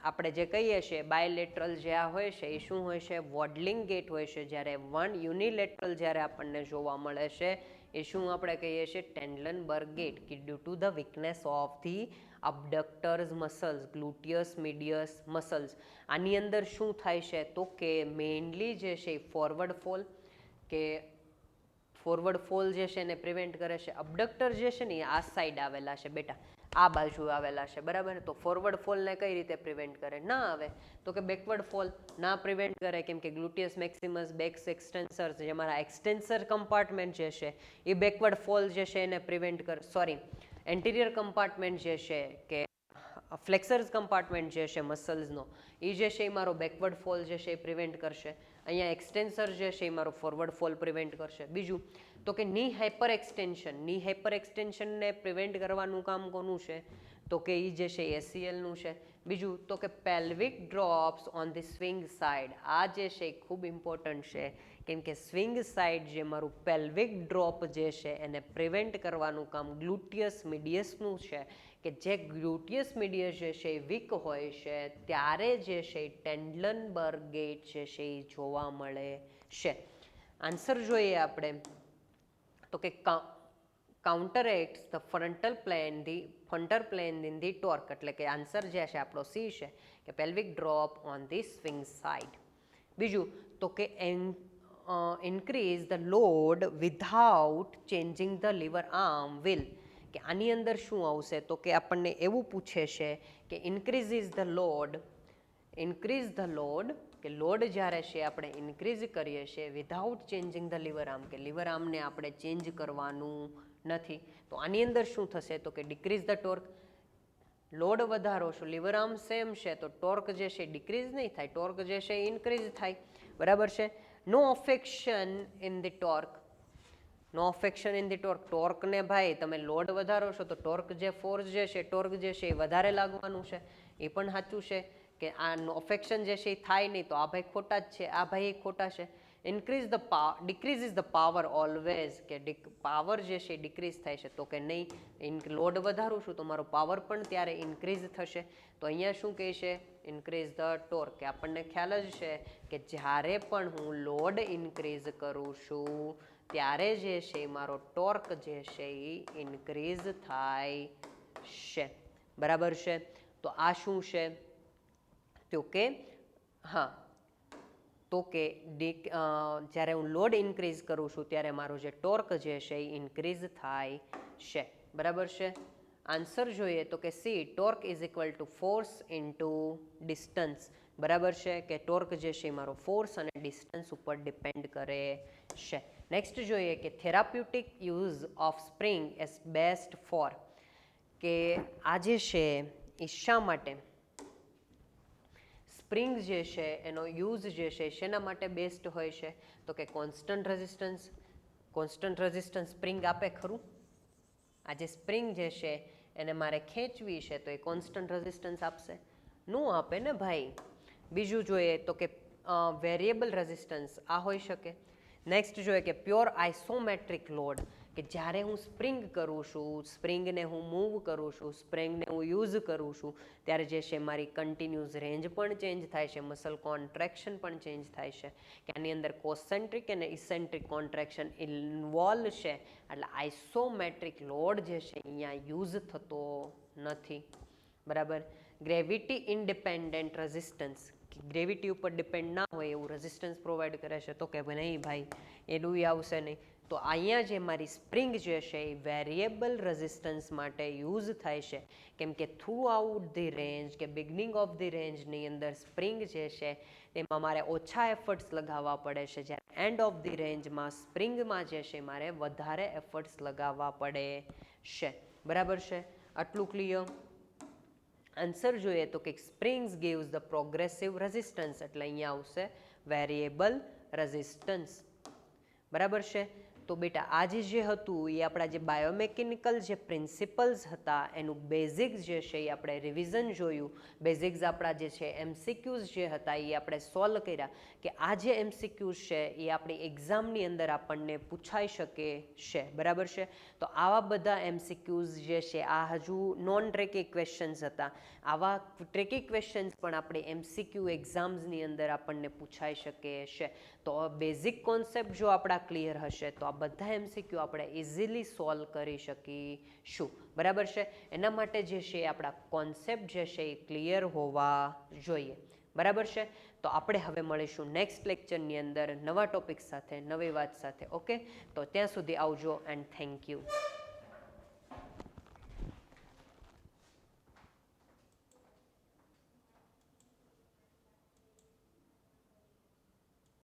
આપણે જે કહીએ છીએ બાયલેટરલ જે આ હોય છે એ શું હોય છે? વોડલિંગ ગેટ હોય છે. જ્યારે વન યુનિલેટરલ જ્યારે આપણને જોવા મળે છે એ શું આપણે કહીએ છીએ? Trendelenburg gait. કે due to the weakness of the abductors muscles, gluteus medius muscles. આની અંદર શું થાય છે તો કે મેઇનલી જે છે ફોરવર્ડ ફોલ, કે ફોરવર્ડ ફોલ જે છે એને પ્રિવેન્ટ કરે છે. અબડક્ટર જે છે ને એ આ સાઈડ આવેલા છે બેટા, આ બાજુ આવેલા છે, બરાબર. તો ફોરવર્ડ ફોલને કઈ રીતે પ્રિવેન્ટ કરે? ના આવે તો કે બેકવર્ડ ફોલ ના પ્રિવેન્ટ કરે, કેમ કે ગ્લુટિયસ મેક્સિમસ, બેક એક્સટેન્સર, જે અમારા એક્સટેન્સર કમ્પાર્ટમેન્ટ જે છે એ બેકવર્ડ ફોલ જે છે એને પ્રિવેન્ટ કરે. સોરી, એન્ટિરિયર કમ્પાર્ટમેન્ટ જે છે કે ફ્લેક્સર્સ કમ્પાર્ટમેન્ટ જે છે મસલ્સનો એ જે છે એ મારો બેકવર્ડ ફોલ જે છે એ પ્રિવેન્ટ કરશે. અહીંયા એક્સટેન્સર જે છે એ મારો ફોરવર્ડ ફોલ પ્રિવેન્ટ કરશે. બીજું તો કે ની હાઇપર એક્સટેન્શન. ની હાઇપર એક્સટેન્શનને પ્રિવેન્ટ કરવાનું કામ કોનું છે તો કે એ જે છે એસીએલનું છે. બીજું તો કે pelvic drops on the swing side. આ જે છે એ ખૂબ ઇમ્પોર્ટન્ટ છે કેમ કે સ્વિંગ સાઇડ જે મારું પેલ્વિક ડ્રોપ જે છે એને પ્રિવેન્ટ કરવાનું કામ ગ્લુટિયસ મીડિયસનું છે. કે જે ગ્લુટિયસ મીડિયસ જે છે એ વીક હોય છે ત્યારે જે છે ટેન્ડલનબર્ગ ગેટ જે છે એ જોવા મળે છે. આન્સર જોઈએ આપણે તો કે counteracts the frontal plane in the torque. એટલે કે આન્સર જે છે આપણો સી છે કે pelvic drop on the swing side. બીજું તો કે increase the load without changing the lever arm will, કે આની અંદર શું આવશે તો કે આપણને એવું પૂછે છે કે ઇન્ક્રીઝ ધ લોડ, કે લોડ જ્યારે છે આપણે ઇન્ક્રીઝ કરીએ છીએ without changing the lever arm, કે લીવર આર્મને આપણે ચેન્જ કરવાનું નથી. તો આની અંદર શું થશે તો કે ડિક્રીઝ ધ ટોર્ક, લોડ વધારો છો લીવર આર્મ સેમ છે તો ટોર્ક જે છે ડિક્રીઝ નહીં થાય, ટોર્ક જે છે ઇન્ક્રીઝ થાય. બરાબર છે. No affection in the torque, no affection in the torque, ટોર્કને ભાઈ તમે લોડ વધારો છો તો ટોર્ક જે ફોર્સ જે છે ટોર્ક જે છે એ વધારે લાગવાનું છે, એ પણ સાચું છે કે આ અફેક્શન જે છે એ થાય નહીં, તો આ ભાઈ ખોટા જ છે, આ ભાઈ ખોટા છે. ડિક્રીઝ ધ પાવર ઓલવેઝ, કે પાવર જે છે ડિક્રીઝ થાય છે તો કે નહીં, લોડ વધારું છું તો મારો પાવર પણ ત્યારે ઇન્ક્રીઝ થશે. તો અહીંયા શું કહે છે ઇન્ક્રીઝ ધ ટોર્ક, કે આપણને ખ્યાલ જ છે કે જ્યારે પણ હું લોડ ઇન્ક્રીઝ કરું છું ત્યારે જે છે મારો ટોર્ક જે છે એ ઇન્ક્રીઝ થાય છે. બરાબર છે. તો આ શું છે તો કે હા તો કે જ્યારે હું લોડ ઇન્ક્રીઝ કરું છું ત્યારે મારો જે ટોર્ક જે છે એ ઇન્ક્રીઝ થાય છે. બરાબર છે. આન્સર જોઈએ તો કે C, torque is equal two force into distance. બરાબર છે કે ટોર્ક જે છે એ મારો ફોર્સ અને ડિસ્ટન્સ ઉપર ડિપેન્ડ કરે છે. નેક્સ્ટ જોઈએ કે therapeutic use of spring is best for, કે આ જે છે એ શા માટે સ્પ્રિંગ જે છે એનો યુઝ જે છે શેના માટે બેસ્ટ હોય છે તો કે કોન્સ્ટન્ટ રેઝિસ્ટન્સ સ્પ્રિંગ આપે ખરું? આ જે સ્પ્રિંગ જે છે એને મારે ખેંચવી છે તો એ કોન્સ્ટન્ટ રેઝિસ્ટન્સ આપશે? નો આપે ને ભાઈ. બીજું જોઈએ તો કે વેરિયેબલ રેઝિસ્ટન્સ આ હોઈ શકે. નેક્સ્ટ જોઈએ કે પ્યોર આઇસોમેટ્રિક લોડ, કે જ્યારે હું સ્પ્રિંગ કરું છું, સ્પ્રિંગને હું મૂવ કરું છું, સ્પ્રિંગને હું યુઝ કરું છું ત્યારે જે છે મારી કન્ટિન્યુઅસ રેન્જ પણ ચેન્જ થાય છે, મસલ કોન્ટ્રેક્શન પણ ચેન્જ થાય છે, કે આની અંદર કોસેન્ટ્રિક અને ઇસેન્ટ્રિક કોન્ટ્રેક્શન ઇન્વોલ્વ છે. એટલે આઇસોમેટ્રિક લોડ જે છે અહીંયા યુઝ થતો નથી. બરાબર. ગ્રેવિટી ઇન્ડિપેન્ડન્ટ રેઝિસ્ટન્સ, ગ્રેવિટી ઉપર ડિપેન્ડ ના હોય એવું રેઝિસ્ટન્સ પ્રોવાઈડ કરે છે તો કે નહીં ભાઈ એનું આવશે નહીં. તો અહીંયા જે મારી સ્પ્રિંગ જે છે એ વેરિયેબલ રેઝિસ્ટન્સ માટે યુઝ થાય છે, કેમ કે થ્રુ આઉટ ધી રેન્જ કે બિગનિંગ ઓફ ધી રેન્જની અંદર સ્પ્રિંગ જે છે એમાં મારે ઓછા એફર્ટ્સ લગાવવા પડે છે, જ્યારે એન્ડ ઓફ ધી રેન્જમાં સ્પ્રિંગમાં જે છે મારે વધારે એફર્ટ્સ લગાવવા પડે છે. બરાબર છે. આટલું ક્લિયર? આન્સર જોઈએ તો કે springs gives the progressive resistance, એટલે અહીંયા આવશે વેરિયેબલ રેઝિસ્ટન્સ. બરાબર છે. તો બેટા આજે જે હતું એ આપણા જે બાયોમેકેનિકલ જે પ્રિન્સિપલ્સ હતા એનું બેઝિક્સ જે છે એ આપણે રિવિઝન જોયું. બેઝિક્સ આપણા જે છે એમસીક્યુઝ જે હતા એ આપણે સોલ્વ કર્યા, કે આ જે એમસીક્યુઝ છે એ આપણી એક્ઝામની અંદર આપણને પૂછાઈ શકે છે. બરાબર છે. તો આવા બધા એમસીક્યુઝ જે છે આ હજુ નોન ટ્રેકી ક્વેશ્ચન્સ હતા. આવા ટ્રેકી ક્વેશ્ચન્સ પણ આપણે એમસીક્યુ એક્ઝામ્સની અંદર આપણને પૂછાઈ શકે છે. તો બેઝિક કોન્સેપ્ટ જો આપણા ક્લિયર હશે તો આ બધા એમસીક્યુ આપણે ઇઝીલી સોલ્વ કરી શકીશું. બરાબર છે. એના માટે જે છે આપણા કોન્સેપ્ટ જે છે એ ક્લિયર હોવા જોઈએ. બરાબર છે. તો આપણે હવે મળીશું નેક્સ્ટ લેક્ચરની અંદર નવા ટોપિક સાથે, નવી વાત સાથે. ઓકે, તો ત્યાં સુધી આવજો એન્ડ થેન્ક યુ.